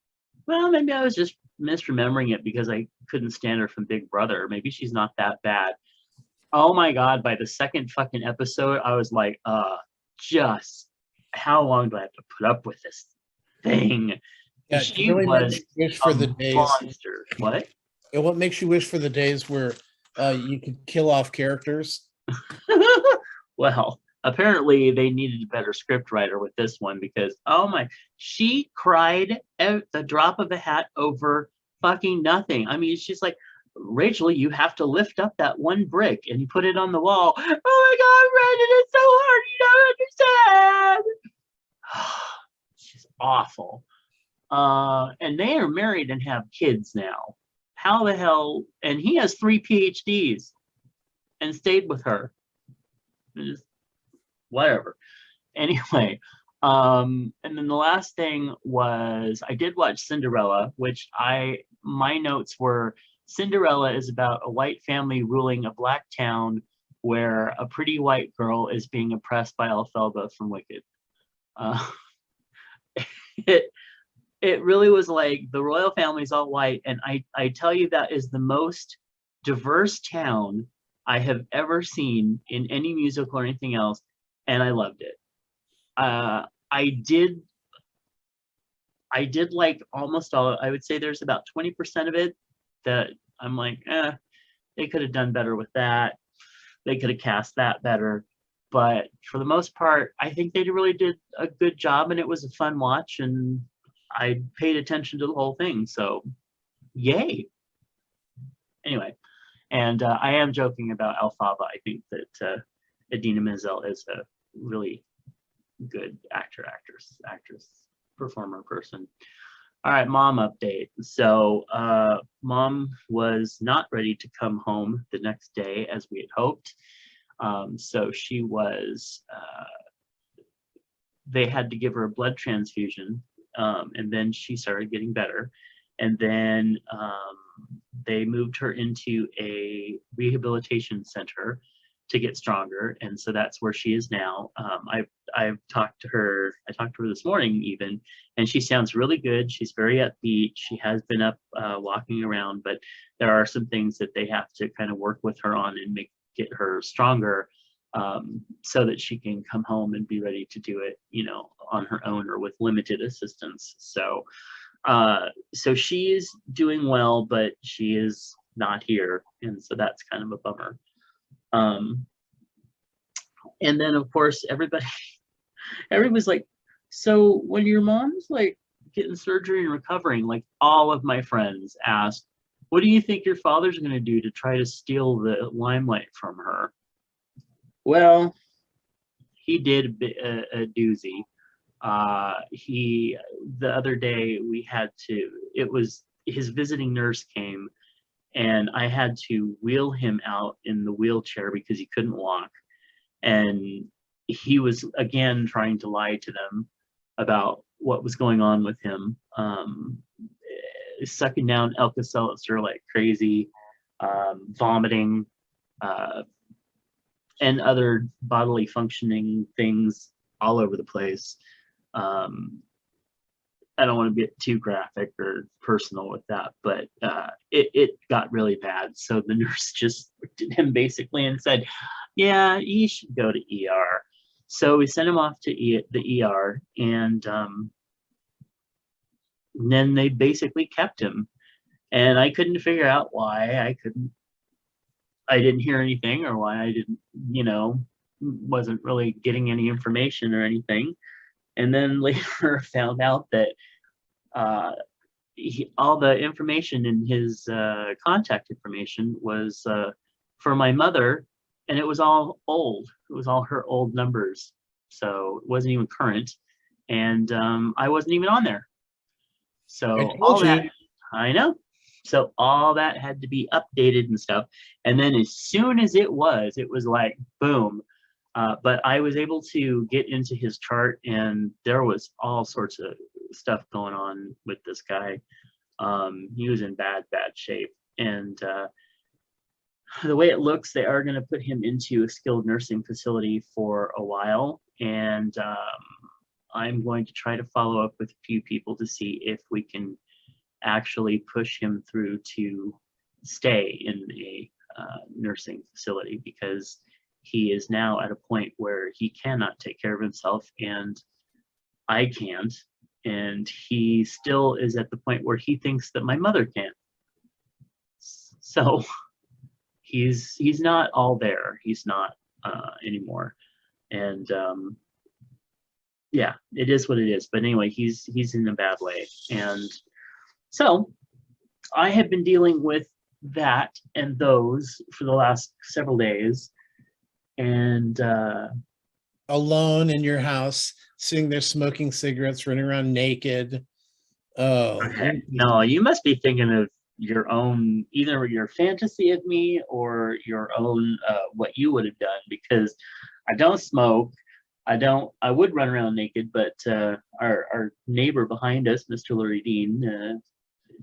Speaker 1: well, maybe I was just misremembering it because I couldn't stand her from Big Brother. Maybe she's not that bad. Oh my God, by the second fucking episode, I was like, just how long do I have to put up with this thing?
Speaker 2: Yeah,
Speaker 1: she
Speaker 2: really
Speaker 1: was
Speaker 2: wish for the days.
Speaker 1: Monster. What?
Speaker 2: What makes you wish for the days where you could kill off characters?
Speaker 1: Well, apparently they needed a better script writer with this one, because she cried at the drop of a hat over fucking nothing. I mean, she's like, Rachel, you have to lift up that one brick and you put it on the wall. Oh my God, Brandon, it's so hard. You don't understand. She's awful. And they are married and have kids now. How the hell? And he has 3 PhDs and stayed with her. Just whatever. Anyway, and then the last thing was I did watch Cinderella, which my notes were, Cinderella is about a white family ruling a black town where a pretty white girl is being oppressed by Elphaba from Wicked. It really was like the royal family's all white, and I tell you, that is the most diverse town I have ever seen in any musical or anything else, and I loved it. I did like almost all. I would say there's about 20% of it that I'm like, they could have done better with that. They could have cast that better. But for the most part, I think they really did a good job, and it was a fun watch, and I paid attention to the whole thing. So, yay. Anyway, and I am joking about Elphaba. I think that Idina Menzel is a really good actress, performer person. All right, mom update. So mom was not ready to come home the next day as we had hoped. So she was, they had to give her a blood transfusion, and then she started getting better. And then they moved her into a rehabilitation center to get stronger, and so that's where she is now. I've talked to her. I talked to her this morning even, and she sounds really good. She's very upbeat. She has been up walking around, but there are some things that they have to kind of work with her on and get her stronger, so that she can come home and be ready to do it, on her own or with limited assistance. So she is doing well, but she is not here, and so that's kind of a bummer. And then of course everybody's like, so when your mom's like getting surgery and recovering, like all of my friends asked, what do you think your father's going to do to try to steal the limelight from her? Well, he did a doozy. The other day it was his visiting nurse came, and I had to wheel him out in the wheelchair because he couldn't walk. And he was again trying to lie to them about what was going on with him, sucking down Alka-Seltzer like crazy, vomiting, and other bodily functioning things all over the place. I don't want to get too graphic or personal with that, but it got really bad. So the nurse just looked at him basically and said, yeah, you should go to ER. So we sent him off to the ER, and then they basically kept him. And I couldn't figure out why I didn't hear anything, or why I didn't, wasn't really getting any information or anything. And then later found out that all the information in his contact information was for my mother, and it was all old. It was all her old numbers. So it wasn't even current. And I wasn't even on there. So all that, I know. So all that had to be updated and stuff. And then as soon as it was like, boom. But I was able to get into his chart, and there was all sorts of stuff going on with this guy. He was in bad shape. And the way it looks, they are going to put him into a skilled nursing facility for a while. And I'm going to try to follow up with a few people to see if we can actually push him through to stay in a nursing facility, because he is now at a point where he cannot take care of himself, and I can't. And he still is at the point where he thinks that my mother can. So he's not all there. He's not anymore. And yeah, it is what it is. But anyway, he's in a bad way. And so I have been dealing with that and those for the last several days. And
Speaker 2: alone in your house, sitting there smoking cigarettes, running around naked. Oh,
Speaker 1: okay. No, you must be thinking of your own, either your fantasy of me or your own what you would have done, because I don't smoke. I would run around naked, but our neighbor behind us, Mr. Luridine,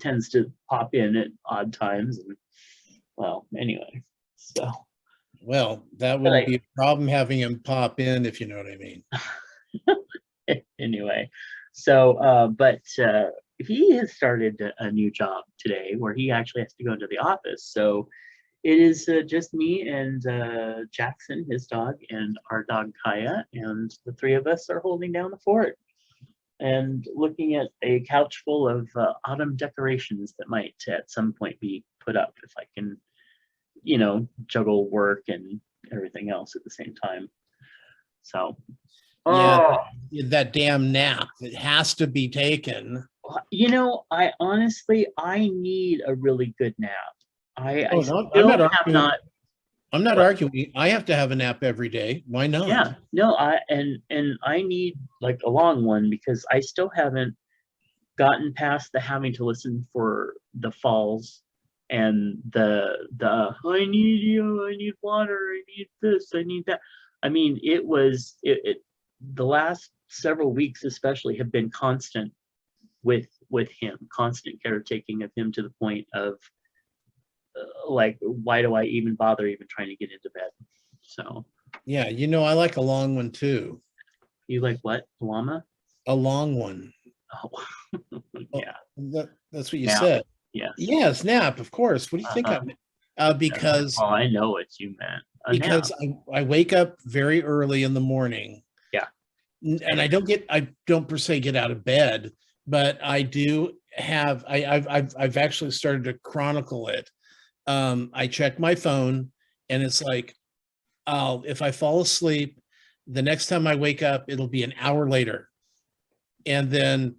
Speaker 1: tends to pop in at odd times. And well, anyway, so.
Speaker 2: Well, that wouldn't be a problem having him pop in, if you know what I mean.
Speaker 1: Anyway, so but he has started a new job today where he actually has to go into the office. So it is just me and Jackson, his dog, and our dog Kaya, and the three of us are holding down the fort and looking at a couch full of autumn decorations that might at some point be put up if I can, juggle work and everything else at the same time. So
Speaker 2: yeah, that damn nap, it has to be taken.
Speaker 1: I honestly need a really good nap. I'm not
Speaker 2: arguing. I have to have a nap every day. Why not?
Speaker 1: Yeah, no, I need like a long one, because I still haven't gotten past the having to listen for the falls and the I need you, I need water, I need this, I need that. I mean, the last several weeks especially have been constant with him, constant caretaking of him, to the point of like, why do I even bother even trying to get into bed? So
Speaker 2: yeah, I like a long one too.
Speaker 1: You like what? Llama?
Speaker 2: A long one.
Speaker 1: Oh, yeah.
Speaker 2: That's what you said.
Speaker 1: Yes.
Speaker 2: Yes, nap, of course. What do you think I meant? Because
Speaker 1: I know what you meant.
Speaker 2: Because I wake up very early in the morning.
Speaker 1: Yeah.
Speaker 2: And I don't per se get out of bed, but I do have, I've actually started to chronicle it. I check my phone, and it's like, if I fall asleep, the next time I wake up, it'll be an hour later. And then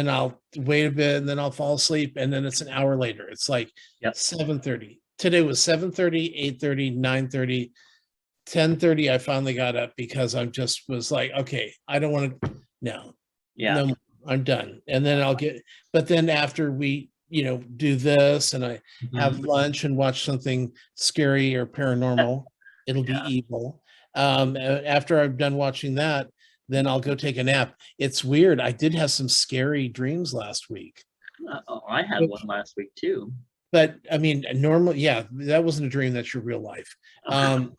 Speaker 2: I'll wait a bit, and then I'll fall asleep, and then it's an hour later. It's like 7:30. Today was 7:30, 8:30, 9:30, 10:30. I finally got up because I just was like, okay, I don't want to. No, I'm done. And then but then after we, do this, and I have lunch and watch something scary or paranormal, it'll be evil. After I'm done watching that, then I'll go take a nap. It's weird. I did have some scary dreams last week.
Speaker 1: I had one last week too.
Speaker 2: But I mean, that wasn't a dream. That's your real life. I'm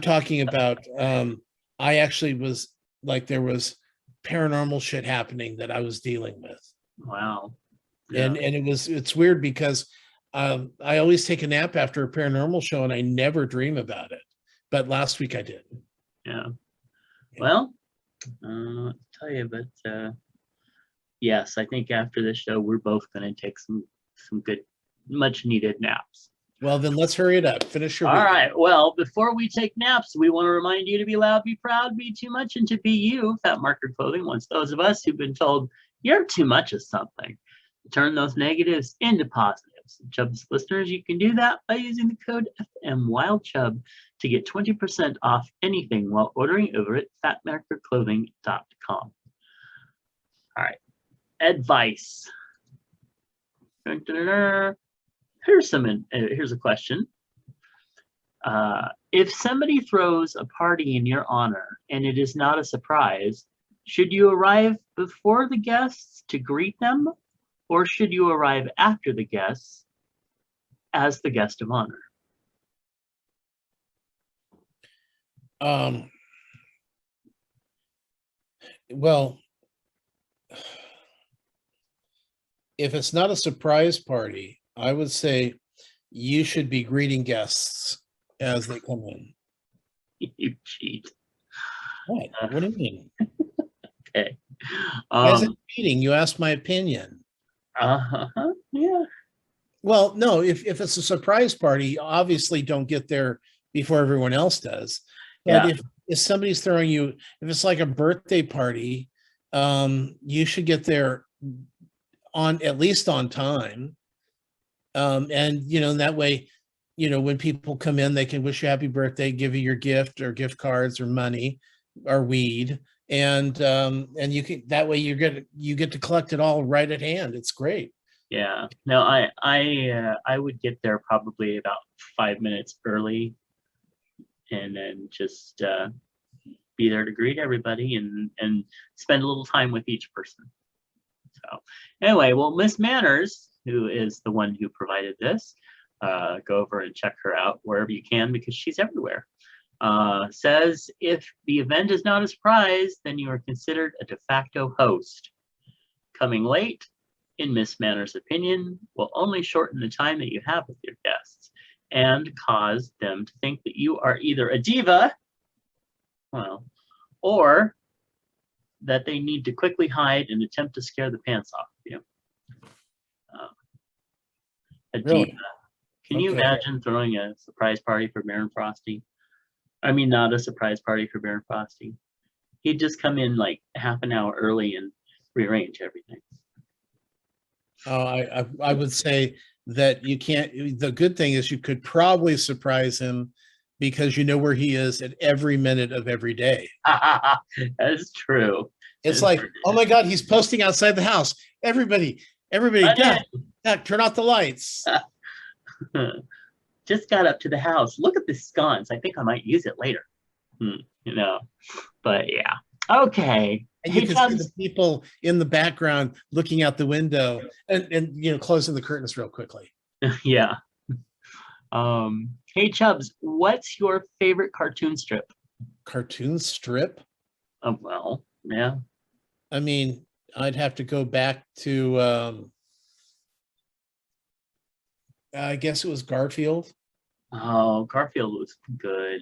Speaker 2: talking about, I actually was like, there was paranormal shit happening that I was dealing with.
Speaker 1: Wow.
Speaker 2: Yeah. And it's weird because I always take a nap after a paranormal show and I never dream about it. But last week I did.
Speaker 1: Yeah. Well, I'll tell you, but yes, I think after this show, we're both going to take some good, much needed naps.
Speaker 2: Well, then let's hurry it up. Finish your
Speaker 1: All
Speaker 2: week.
Speaker 1: right. Well, before we take naps, we want to remind you to be loud, be proud, be too much, and to be you. Fat Marker Clothing wants those of us who've been told you're too much of something to turn those negatives into positives. Chubs listeners, you can do that by using the code FMWildChub to get 20% off anything while ordering over at fatmarkerclothing.com. All right. Advice. Here's a question. If somebody throws a party in your honor and it is not a surprise, should you arrive before the guests to greet them, or should you arrive after the guests as the guest of honor?
Speaker 2: Well, if it's not a surprise party, I would say you should be greeting guests as they come in.
Speaker 1: You cheat.
Speaker 2: What? What do you mean?
Speaker 1: Okay.
Speaker 2: As a cheating, you asked my opinion.
Speaker 1: Yeah.
Speaker 2: Well, no, if it's a surprise party, obviously don't get there before everyone else does. But if somebody's throwing you, if it's like a birthday party, you should get there at least on time. And that way, when people come in, they can wish you happy birthday, give you your gift or gift cards or money or weed. And you can, that way you get to collect it all right at hand. It's great.
Speaker 1: Yeah. No, I would get there probably about 5 minutes early, and then just be there to greet everybody and spend a little time with each person. So anyway, well, Miss Manners, who is the one who provided this, go over and check her out wherever you can because she's everywhere. Says if the event is not a surprise, then you are considered a de facto host. Coming late, in Miss Manners' opinion, will only shorten the time that you have with your guests and cause them to think that you are either a diva, or that they need to quickly hide and attempt to scare the pants off of you. A diva. Can you imagine throwing a surprise party for Baron Frosty? I mean, not a surprise party for Baron Frosty. He'd just come in like half an hour early and rearrange everything.
Speaker 2: I would say that you can't. The good thing is you could probably surprise him because you know where he is at every minute of every day.
Speaker 1: That's true.
Speaker 2: It's like, oh my God, he's posting outside the house. Everybody, Doc, turn off the lights.
Speaker 1: Just got up to the house. Look at this sconce. I think I might use it later. But yeah. Okay.
Speaker 2: And you can see the people in the background looking out the window and closing the curtains real quickly.
Speaker 1: Yeah. Hey Chubs, what's your favorite cartoon strip?
Speaker 2: Cartoon strip?
Speaker 1: Well, yeah.
Speaker 2: I mean, I'd have to go back to I guess it was Garfield.
Speaker 1: Oh, Garfield was good.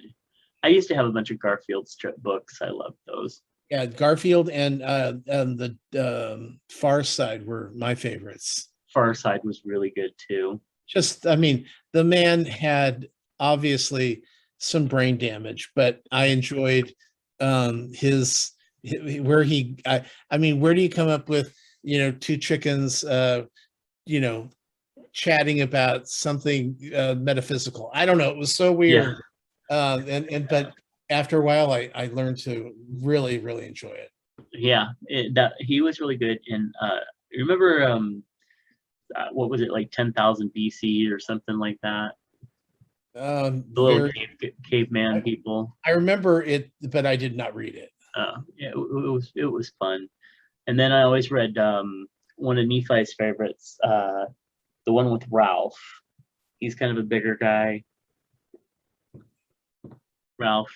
Speaker 1: I used to have a bunch of Garfield strip books. I loved those.
Speaker 2: Yeah, Garfield and the Far Side were my favorites.
Speaker 1: Far Side was really good too.
Speaker 2: I mean, the man had obviously some brain damage, but I enjoyed where he I mean, where do you come up with, two chickens chatting about something metaphysical? I don't know, it was so
Speaker 1: Yeah.
Speaker 2: weird. But after a while I learned to really really enjoy it.
Speaker 1: Yeah, that he was really good in. Remember, what was it, like 10,000 BC or something like that? The little
Speaker 2: Very,
Speaker 1: caveman people.
Speaker 2: I remember it, but I did not read it.
Speaker 1: Yeah, it was fun. And then I always read one of Nephi's favorites, the one with Ralph. He's kind of a bigger guy. Ralph,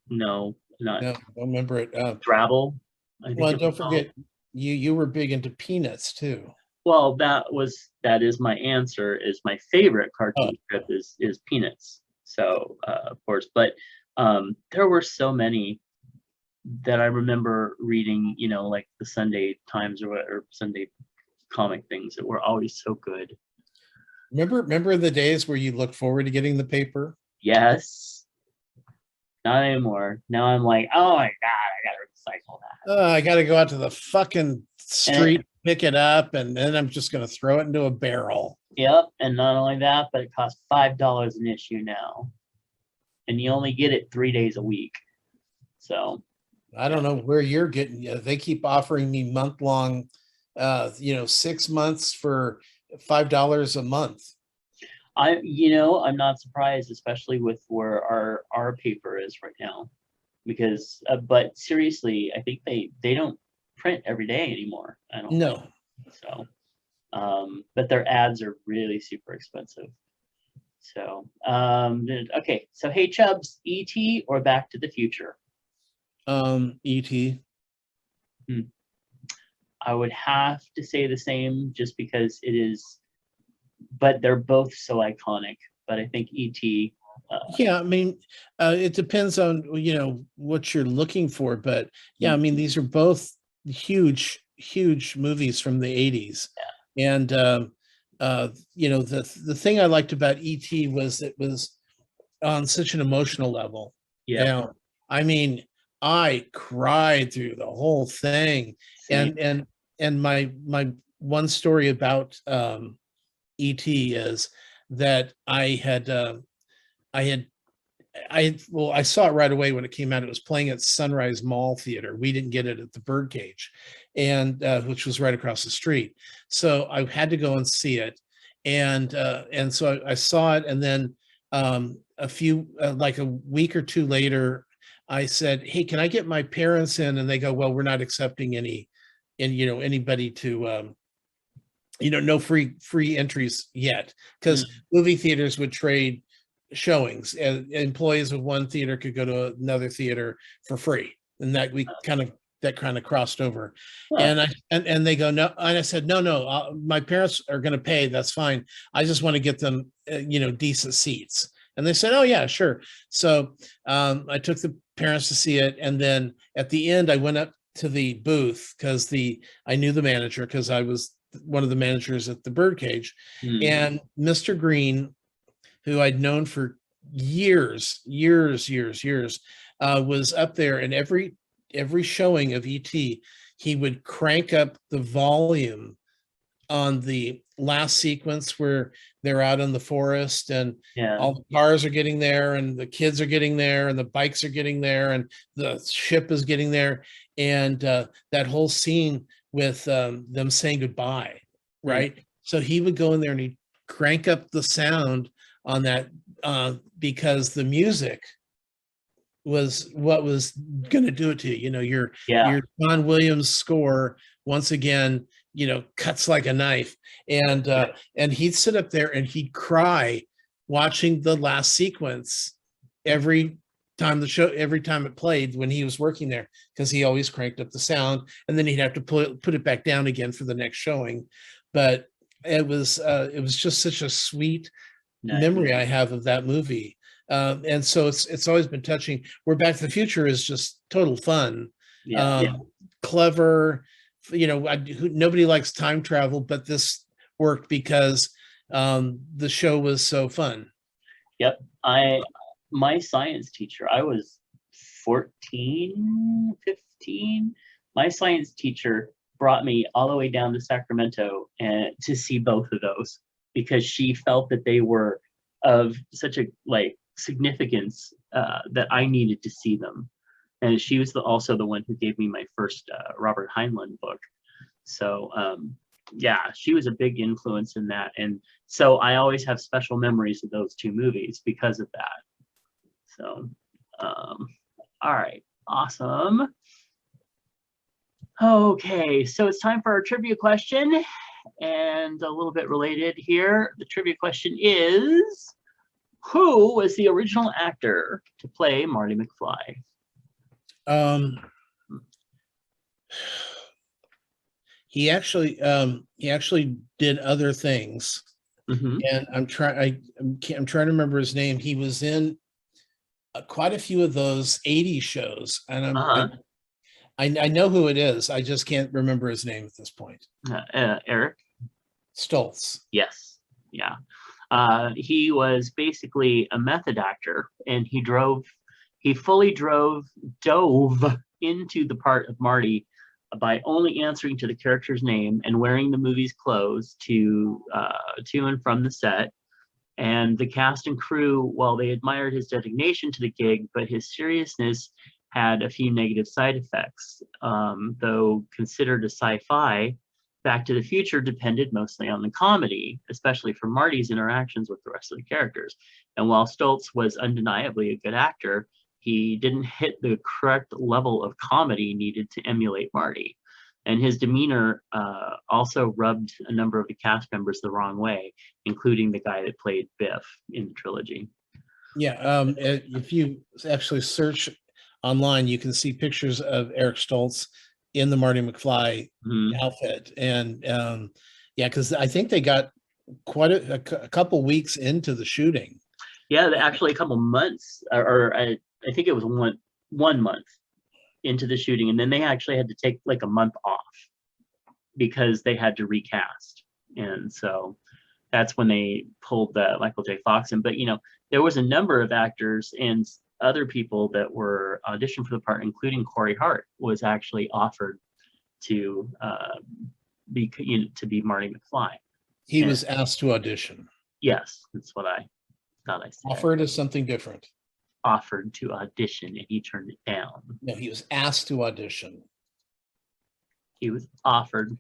Speaker 1: no, not
Speaker 2: No, I don't remember it.
Speaker 1: Drabble. I think
Speaker 2: Well,
Speaker 1: it was
Speaker 2: don't
Speaker 1: called.
Speaker 2: forget, you were big into Peanuts too.
Speaker 1: Well, that is my answer. Is my favorite
Speaker 2: Oh,
Speaker 1: cartoon strip is Peanuts. So of course, but there were so many that I remember reading. Like the Sunday Times or Sunday comic things that were always so good.
Speaker 2: remember the days where you looked forward to getting the paper?
Speaker 1: Yes, not anymore. Now I'm like, oh my god, I gotta recycle that.
Speaker 2: I got to go out to the fucking
Speaker 1: And
Speaker 2: street, pick it up, and then I'm just going to throw it into a barrel.
Speaker 1: yep, and not only that, but it costs $5 an issue now, and you only get it 3 days a week. So
Speaker 2: I don't know where you're getting. They keep offering me month-long, 6 months for $5 a month.
Speaker 1: I'm not surprised, especially with where our paper is right now, because but seriously, I think they don't print every day anymore. I don't
Speaker 2: No.
Speaker 1: think so. But their ads are really super expensive. So okay, so hey Chubs, ET or Back to the Future?
Speaker 2: ET.
Speaker 1: I would have to say the same, just because it is, but they're both so iconic. But I think ET.
Speaker 2: Yeah, I mean, it depends on what you're looking for, but yeah, I mean, these are both huge movies from the 80s. And the thing I liked about ET was it was on such an emotional level.
Speaker 1: Yeah.
Speaker 2: I mean, I cried through the whole thing.
Speaker 1: Same.
Speaker 2: And my one story about ET is that I had well, I saw it right away when it came out. It was playing at Sunrise Mall Theater. We didn't get it at the Birdcage, and which was right across the street. So I had to go and see it, and so I saw it, and then like a week or two later, I said, "Hey, can I get my parents in?" And they go, "Well, we're not accepting anybody to." No free entries yet, because movie theaters would trade showings, and employees of one theater could go to another theater for free, and that kind of crossed over.
Speaker 1: Huh.
Speaker 2: And they go, no, and I said, no, my parents are going to pay, that's fine, I just want to get them decent seats. And they said, oh yeah, sure. So I took the parents to see it, and then at the end I went up to the booth because I knew the manager, because I was one of the managers at the Birdcage. And Mr. Green, who I'd known for years, was up there, and every showing of ET, he would crank up the volume on the last sequence where they're out in the forest, and all the cars are getting there, and the kids are getting there, and the bikes are getting there, and the ship is getting there, and that whole scene with them saying goodbye, right? So he would go in there and he'd crank up the sound on that, because the music was what was going to do it to you. Your John Williams score once again cuts like a knife, and he'd sit up there and he'd cry watching the last sequence every time it played when he was working there, because he always cranked up the sound, and then he'd have to put it back down again for the next showing. But it was just such a sweet memory I have of that movie. And so it's always been touching. Where Back to the Future is just total fun, clever. Nobody likes time travel, but this worked because the show was so fun.
Speaker 1: Yep. My science teacher, I was 14, 15. My science teacher brought me all the way down to Sacramento and to see both of those because she felt that they were of such a like significance that I needed to see them. And she was also the one who gave me my first Robert Heinlein book. So yeah, she was a big influence in that. And so I always have special memories of those two movies because of that. So, all right, awesome. Okay, so it's time for our trivia question, and a little bit related here. The trivia question is, who was the original actor to play Marty McFly?
Speaker 2: He actually did other things, and I'm trying to remember his name. He was in quite a few of those 80s shows, and I know who it is. I just can't remember his name at this point.
Speaker 1: Eric
Speaker 2: Stoltz.
Speaker 1: Yes. Yeah. He was basically a method actor, and he fully dove into the part of Marty by only answering to the character's name and wearing the movie's clothes to and from the set. And the cast and crew, while they admired his dedication to the gig, but his seriousness had a few negative side effects. Though considered a sci-fi, Back to the Future depended mostly on the comedy, especially for Marty's interactions with the rest of the characters. And while Stoltz was undeniably a good actor, he didn't hit the correct level of comedy needed to emulate Marty. And his demeanor also rubbed a number of the cast members the wrong way, including the guy that played Biff in the trilogy.
Speaker 2: Yeah, if you actually search online, you can see pictures of Eric Stoltz in the Marty McFly outfit. And yeah, because I think they got quite a couple weeks into the shooting.
Speaker 1: Yeah, actually a couple months, or I think it was one month into the shooting, and then they actually had to take like a month off because they had to recast. And so that's when they pulled the Michael J. Fox in. But there was a number of actors and other people that were auditioned for the part, including Corey Hart was actually offered to be Marty McFly.
Speaker 2: He was asked to audition.
Speaker 1: Yes, that's what I thought I said.
Speaker 2: Offered is something different.
Speaker 1: Offered to audition and he turned it down.
Speaker 2: No, he was asked to audition.
Speaker 1: He was offered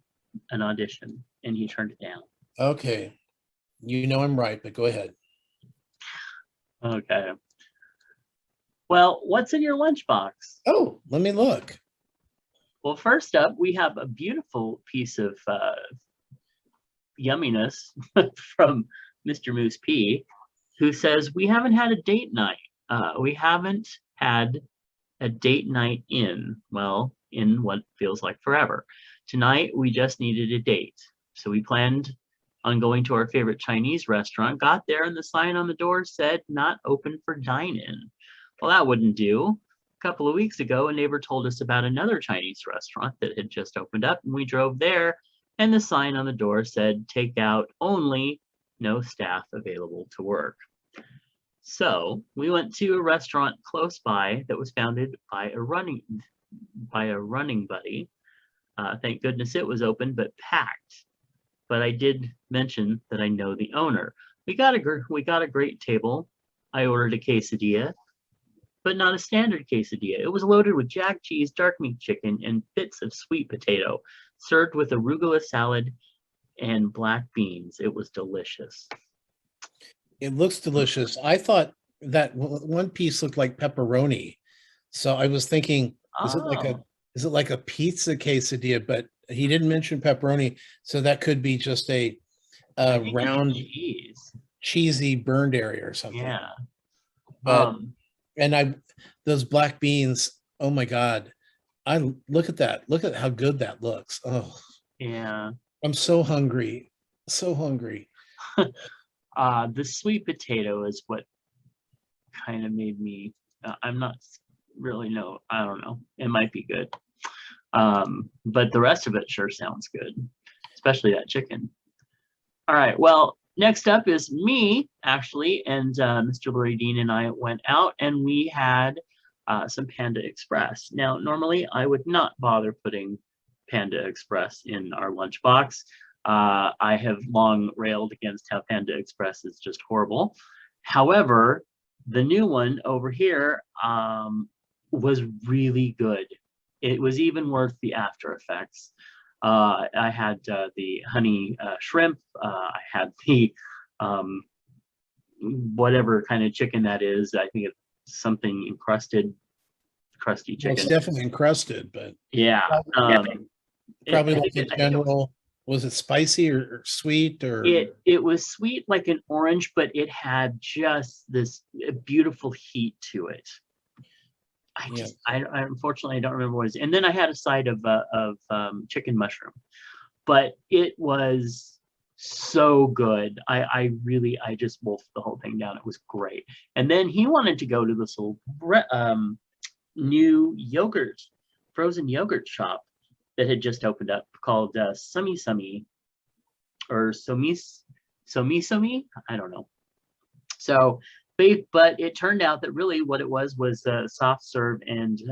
Speaker 1: an audition and he turned it down.
Speaker 2: Okay. I'm right, but go ahead.
Speaker 1: Okay. Well, what's in your lunchbox?
Speaker 2: Oh, let me look.
Speaker 1: Well, first up, we have a beautiful piece of yumminess from Mr. Moose P, who says, we haven't had a date night. We haven't had a date night in what feels like forever. Tonight, we just needed a date. So we planned on going to our favorite Chinese restaurant, got there, and the sign on the door said, not open for dine-in. Well, that wouldn't do. A couple of weeks ago, a neighbor told us about another Chinese restaurant that had just opened up, and we drove there, and the sign on the door said, takeout only, no staff available to work. So we went to a restaurant close by that was founded by a running buddy. Thank goodness it was open, but packed. But I did mention that I know the owner. We got a great table. I ordered a quesadilla, but not a standard quesadilla. It was loaded with jack cheese, dark meat chicken, and bits of sweet potato, served with arugula salad and black beans. It was delicious.
Speaker 2: It looks delicious. I thought that one piece looked like pepperoni, so I was thinking, is it like a pizza quesadilla? But he didn't mention pepperoni, so that could be just a round, cheesy burned area or something.
Speaker 1: Yeah.
Speaker 2: But those black beans. Oh my God! Look at that. Look at how good that looks. Oh
Speaker 1: yeah.
Speaker 2: I'm so hungry. So hungry.
Speaker 1: The sweet potato is what kind of made me, I'm not really I don't know. It might be good. But the rest of it sure sounds good, especially that chicken. All right. Well, next up is me, actually, and Mr. Laurie Dean and I went out and we had some Panda Express. Now, normally I would not bother putting Panda Express in our lunchbox. I have long railed against how Panda Express is just horrible. However, the new one over here was really good. It was even worth the after effects. I had the honey shrimp. I had the whatever kind of chicken that is. I think it's something crusty chicken.
Speaker 2: Well, it's definitely encrusted, but
Speaker 1: yeah.
Speaker 2: Probably like in general. Was it spicy or sweet or?
Speaker 1: It was sweet like an orange, but it had just this beautiful heat to it. I unfortunately don't remember what it is. And then I had a side of chicken mushroom, but it was so good. I just wolfed the whole thing down. It was great. And then he wanted to go to this little new frozen yogurt shop that had just opened up called Sumi or Somi. I don't know. So, but it turned out that really what it was soft serve and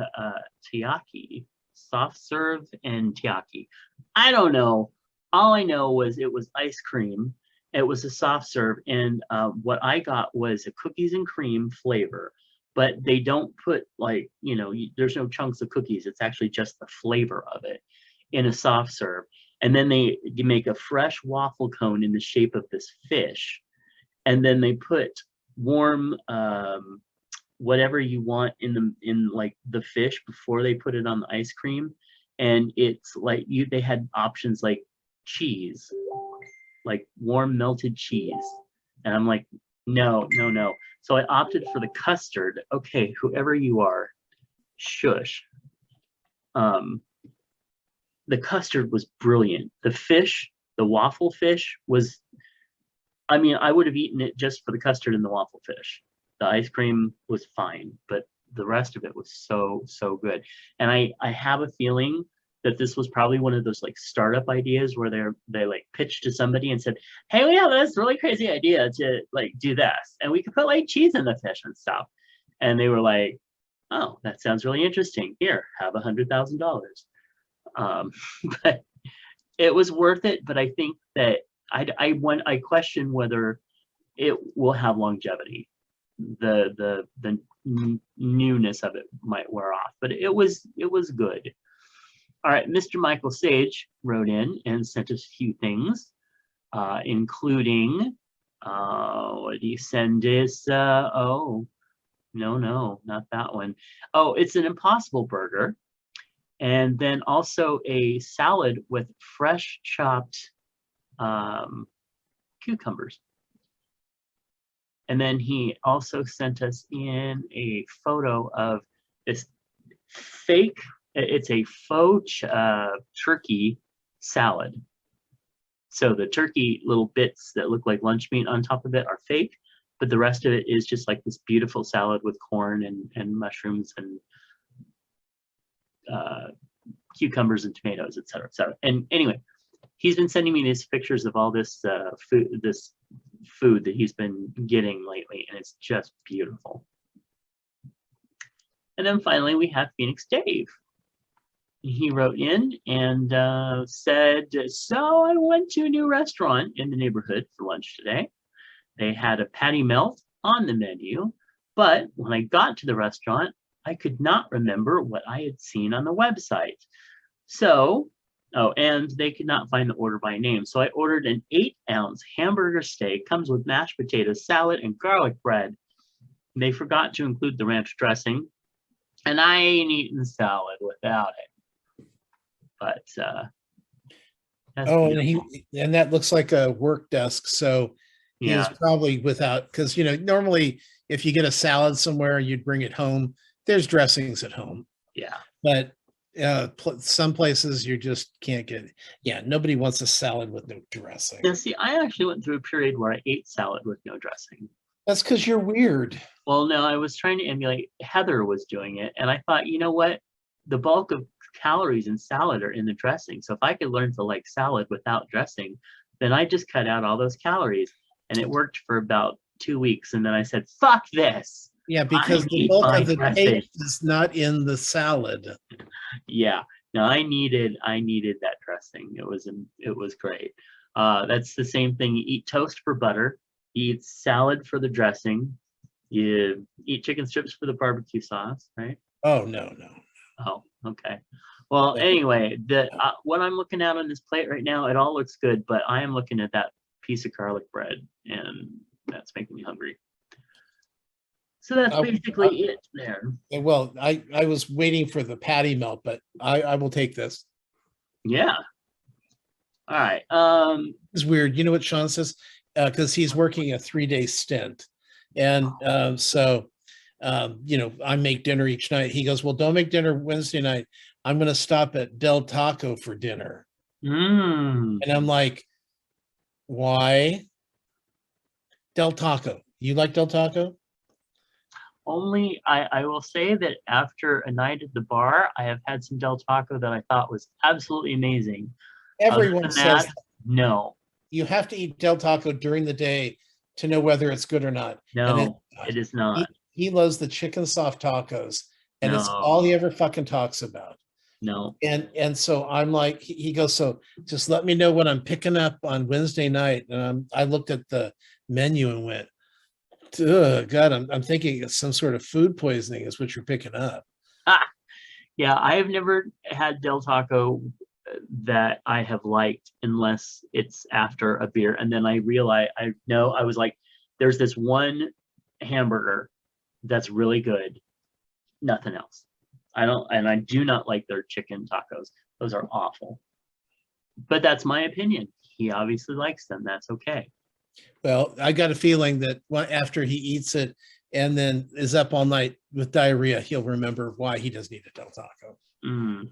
Speaker 1: taiyaki. Soft serve and taiyaki. I don't know. All I know was it was ice cream. It was a soft serve, and what I got was a cookies and cream flavor. But they don't put like, there's no chunks of cookies. It's actually just the flavor of it in a soft serve. And then they make a fresh waffle cone in the shape of this fish. And then they put warm whatever you want in like the fish before they put it on the ice cream. And it's like they had options like cheese, like warm melted cheese. And I'm like, no. So I opted for the custard. Okay, whoever you are, shush. The custard was brilliant. The fish, the waffle fish was, I would have eaten it just for the custard and the waffle fish. The ice cream was fine, but the rest of it was so good. And I have a feeling that this was probably one of those like startup ideas where they like pitched to somebody and said, hey, we have this really crazy idea to like do this, and we could put like cheese in the fish and stuff. And they were like, oh, that sounds really interesting. Here, have $100,000. But it was worth it. But I think that I question whether it will have longevity. The newness of it might wear off, but it was good. All right, Mr. Michael Sage wrote in and sent us a few things, including what did he send us? Oh, no, not that one. Oh, it's an Impossible Burger. And then also a salad with fresh chopped cucumbers. And then he also sent us in a photo of this fake, it's a faux turkey salad. So the turkey little bits that look like lunch meat on top of it are fake, but the rest of it is just like this beautiful salad with corn and mushrooms and cucumbers and tomatoes, et cetera, et cetera. And anyway, he's been sending me these pictures of all this food that he's been getting lately, and it's just beautiful. And then finally, we have Phoenix Dave. He wrote in and said, so I went to a new restaurant in the neighborhood for lunch today. They had a patty melt on the menu, but when I got to the restaurant, I could not remember what I had seen on the website. So, and they could not find the order by name. So I ordered an 8-ounce hamburger steak, comes with mashed potatoes, salad, and garlic bread. They forgot to include the ranch dressing, and I ain't eating salad without it. But
Speaker 2: and that looks like a work desk. So he is probably without, because normally if you get a salad somewhere, you'd bring it home. There's dressings at home.
Speaker 1: Yeah.
Speaker 2: But some places you just can't get it. Yeah, nobody wants a salad with no dressing.
Speaker 1: Now, see, I actually went through a period where I ate salad with no dressing.
Speaker 2: That's because you're weird.
Speaker 1: Well, no, I was trying to emulate. Heather was doing it, and I thought, you know what? The bulk of calories in salad are in the dressing. So if I could learn to like salad without dressing, then I just cut out all those calories. And it worked for about 2 weeks. And then I said, fuck this.
Speaker 2: Yeah,
Speaker 1: I
Speaker 2: because the
Speaker 1: need
Speaker 2: bulk
Speaker 1: my
Speaker 2: of the
Speaker 1: dressing.
Speaker 2: taste is not in the salad.
Speaker 1: Yeah. No, I needed that dressing. It was great. That's the same thing. You eat toast for butter, you eat salad for the dressing, you eat chicken strips for the barbecue sauce, right?
Speaker 2: Oh, no, no.
Speaker 1: Oh, okay. Well,
Speaker 2: No.
Speaker 1: anyway, the what I'm looking at on this plate right now, it all looks good, but I am looking at that piece of garlic bread, and that's making me hungry. So that's
Speaker 2: I,
Speaker 1: basically it there.
Speaker 2: well, I was waiting for the patty melt, but I will take this.
Speaker 1: Yeah. All right.
Speaker 2: It's weird. You know what Sean says? Because he's working a 3-day stint. And I make dinner each night. He goes, well, don't make dinner Wednesday night. I'm going to stop at Del Taco for dinner.
Speaker 1: mm,
Speaker 2: And I'm like, why? Del Taco. You like Del Taco?
Speaker 1: only I will say that after a night at the bar, I have had some Del Taco that I thought was absolutely amazing. Other
Speaker 2: Everyone
Speaker 1: than
Speaker 2: says
Speaker 1: that, no,
Speaker 2: you have to eat Del Taco during the day to know whether it's good or not. And it's
Speaker 1: no,
Speaker 2: not.
Speaker 1: it is not.
Speaker 2: He loves the chicken soft tacos, and it's all
Speaker 1: No,
Speaker 2: he ever fucking talks about.
Speaker 1: no.
Speaker 2: And so I'm like, he goes, so just let me know what I'm picking up on Wednesday night. And I looked at the menu and went, God, I'm thinking it's some sort of food poisoning is what you're picking up.
Speaker 1: Ah, yeah, I have never had Del Taco that I have liked unless it's after a beer. And then I realized I know I was like, there's this one hamburger that's really good. Nothing else. I do not like their chicken tacos. Those are awful. But that's my opinion. He obviously likes them. That's okay.
Speaker 2: Well, I got a feeling that after he eats it and then is up all night with diarrhea, he'll remember why he doesn't eat a Del Taco.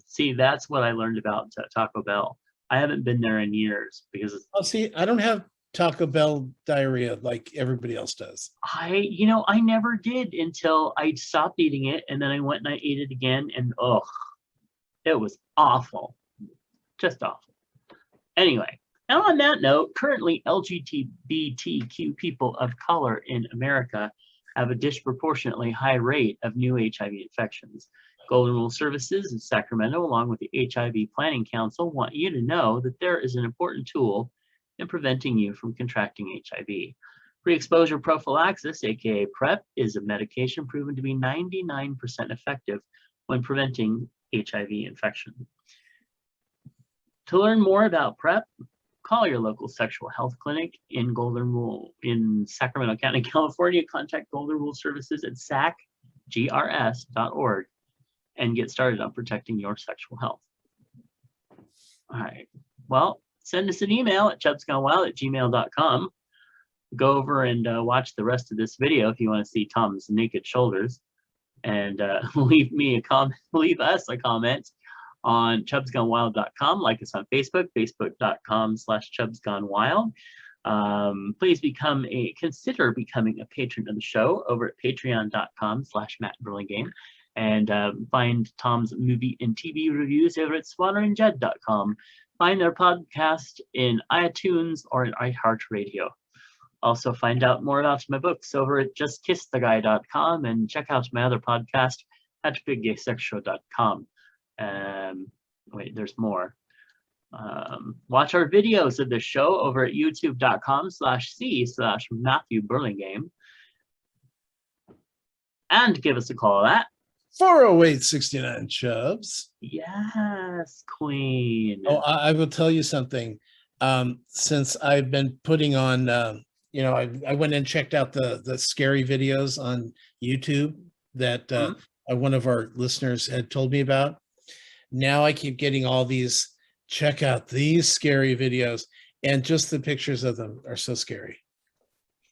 Speaker 1: See, that's what I learned about Taco Bell. I haven't been there in years because
Speaker 2: Oh, see, I don't have Taco Bell diarrhea like everybody else does.
Speaker 1: I never did until I stopped eating it, and then I went and I ate it again, and oh, it was awful, just awful. Anyway, and on that note, currently LGBTQ people of color in America have a disproportionately high rate of new HIV infections. Golden Rule Services in Sacramento, along with the HIV Planning Council, want you to know that there is an important tool in preventing you from contracting HIV. Pre-exposure prophylaxis, aka PrEP, is a medication proven to be 99% effective when preventing HIV infection. To learn more about PrEP, call your local sexual health clinic in Golden Rule in Sacramento County, California. Contact Golden Rule Services at sacgrs.org and get started on protecting your sexual health. All right. Well, send us an email at chubsgonewild@gmail.com. Go over and watch the rest of this video if you want to see Tom's naked shoulders, and leave us a comment on chubsgonewild.com. Like us on Facebook, facebook.com/chubsgonewild. Please consider becoming a patron of the show over at patreon.com/mattburlingame, and find Tom's movie and TV reviews over at swannerandjed.com. Find their podcast in iTunes or in iHeartRadio. Also find out more about my books over at justkisstheguy.com, and check out my other podcast at biggaysexshow.com. Wait, there's more. Watch our videos of the show over at youtube.com/c/Matthew Burlingame. And give us a call at
Speaker 2: 408-69 Chubs.
Speaker 1: Yes, Queen.
Speaker 2: Oh, I will tell you something. Since I've been putting on, I went and checked out the scary videos on YouTube that one of our listeners had told me about. Now I keep getting all these, check out these scary videos, and just the pictures of them are so scary.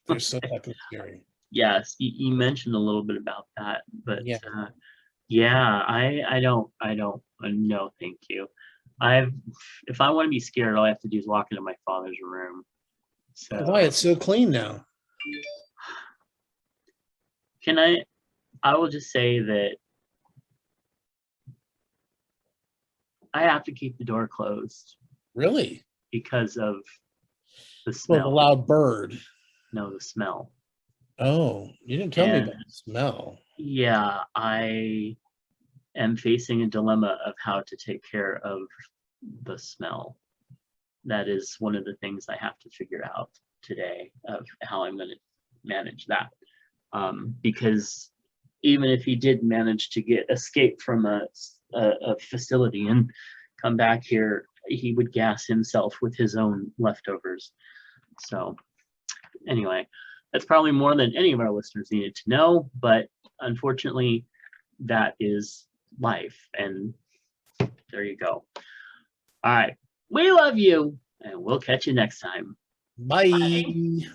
Speaker 2: They're so fucking scary.
Speaker 1: Yes, you mentioned a little bit about that, but
Speaker 2: Yeah.
Speaker 1: I don't, no, thank you. If I want to be scared, all I have to do is walk into my father's room. So
Speaker 2: Why it's so clean now?
Speaker 1: I will just say that I have to keep the door closed
Speaker 2: Really?
Speaker 1: because of the
Speaker 2: Well, the
Speaker 1: smell.
Speaker 2: loud bird.
Speaker 1: No, the smell.
Speaker 2: Oh, you didn't tell me
Speaker 1: And
Speaker 2: about the smell.
Speaker 1: yeah, I am facing a dilemma of how to take care of the smell. That is one of the things I have to figure out today of how I'm going to manage that. Because even if he did manage to escape from a facility and come back here, he would gas himself with his own leftovers. So anyway, that's probably more than any of our listeners needed to know, but unfortunately, that is life. And there you go. All right. We love you, and we'll catch you next time. Bye.
Speaker 2: Bye.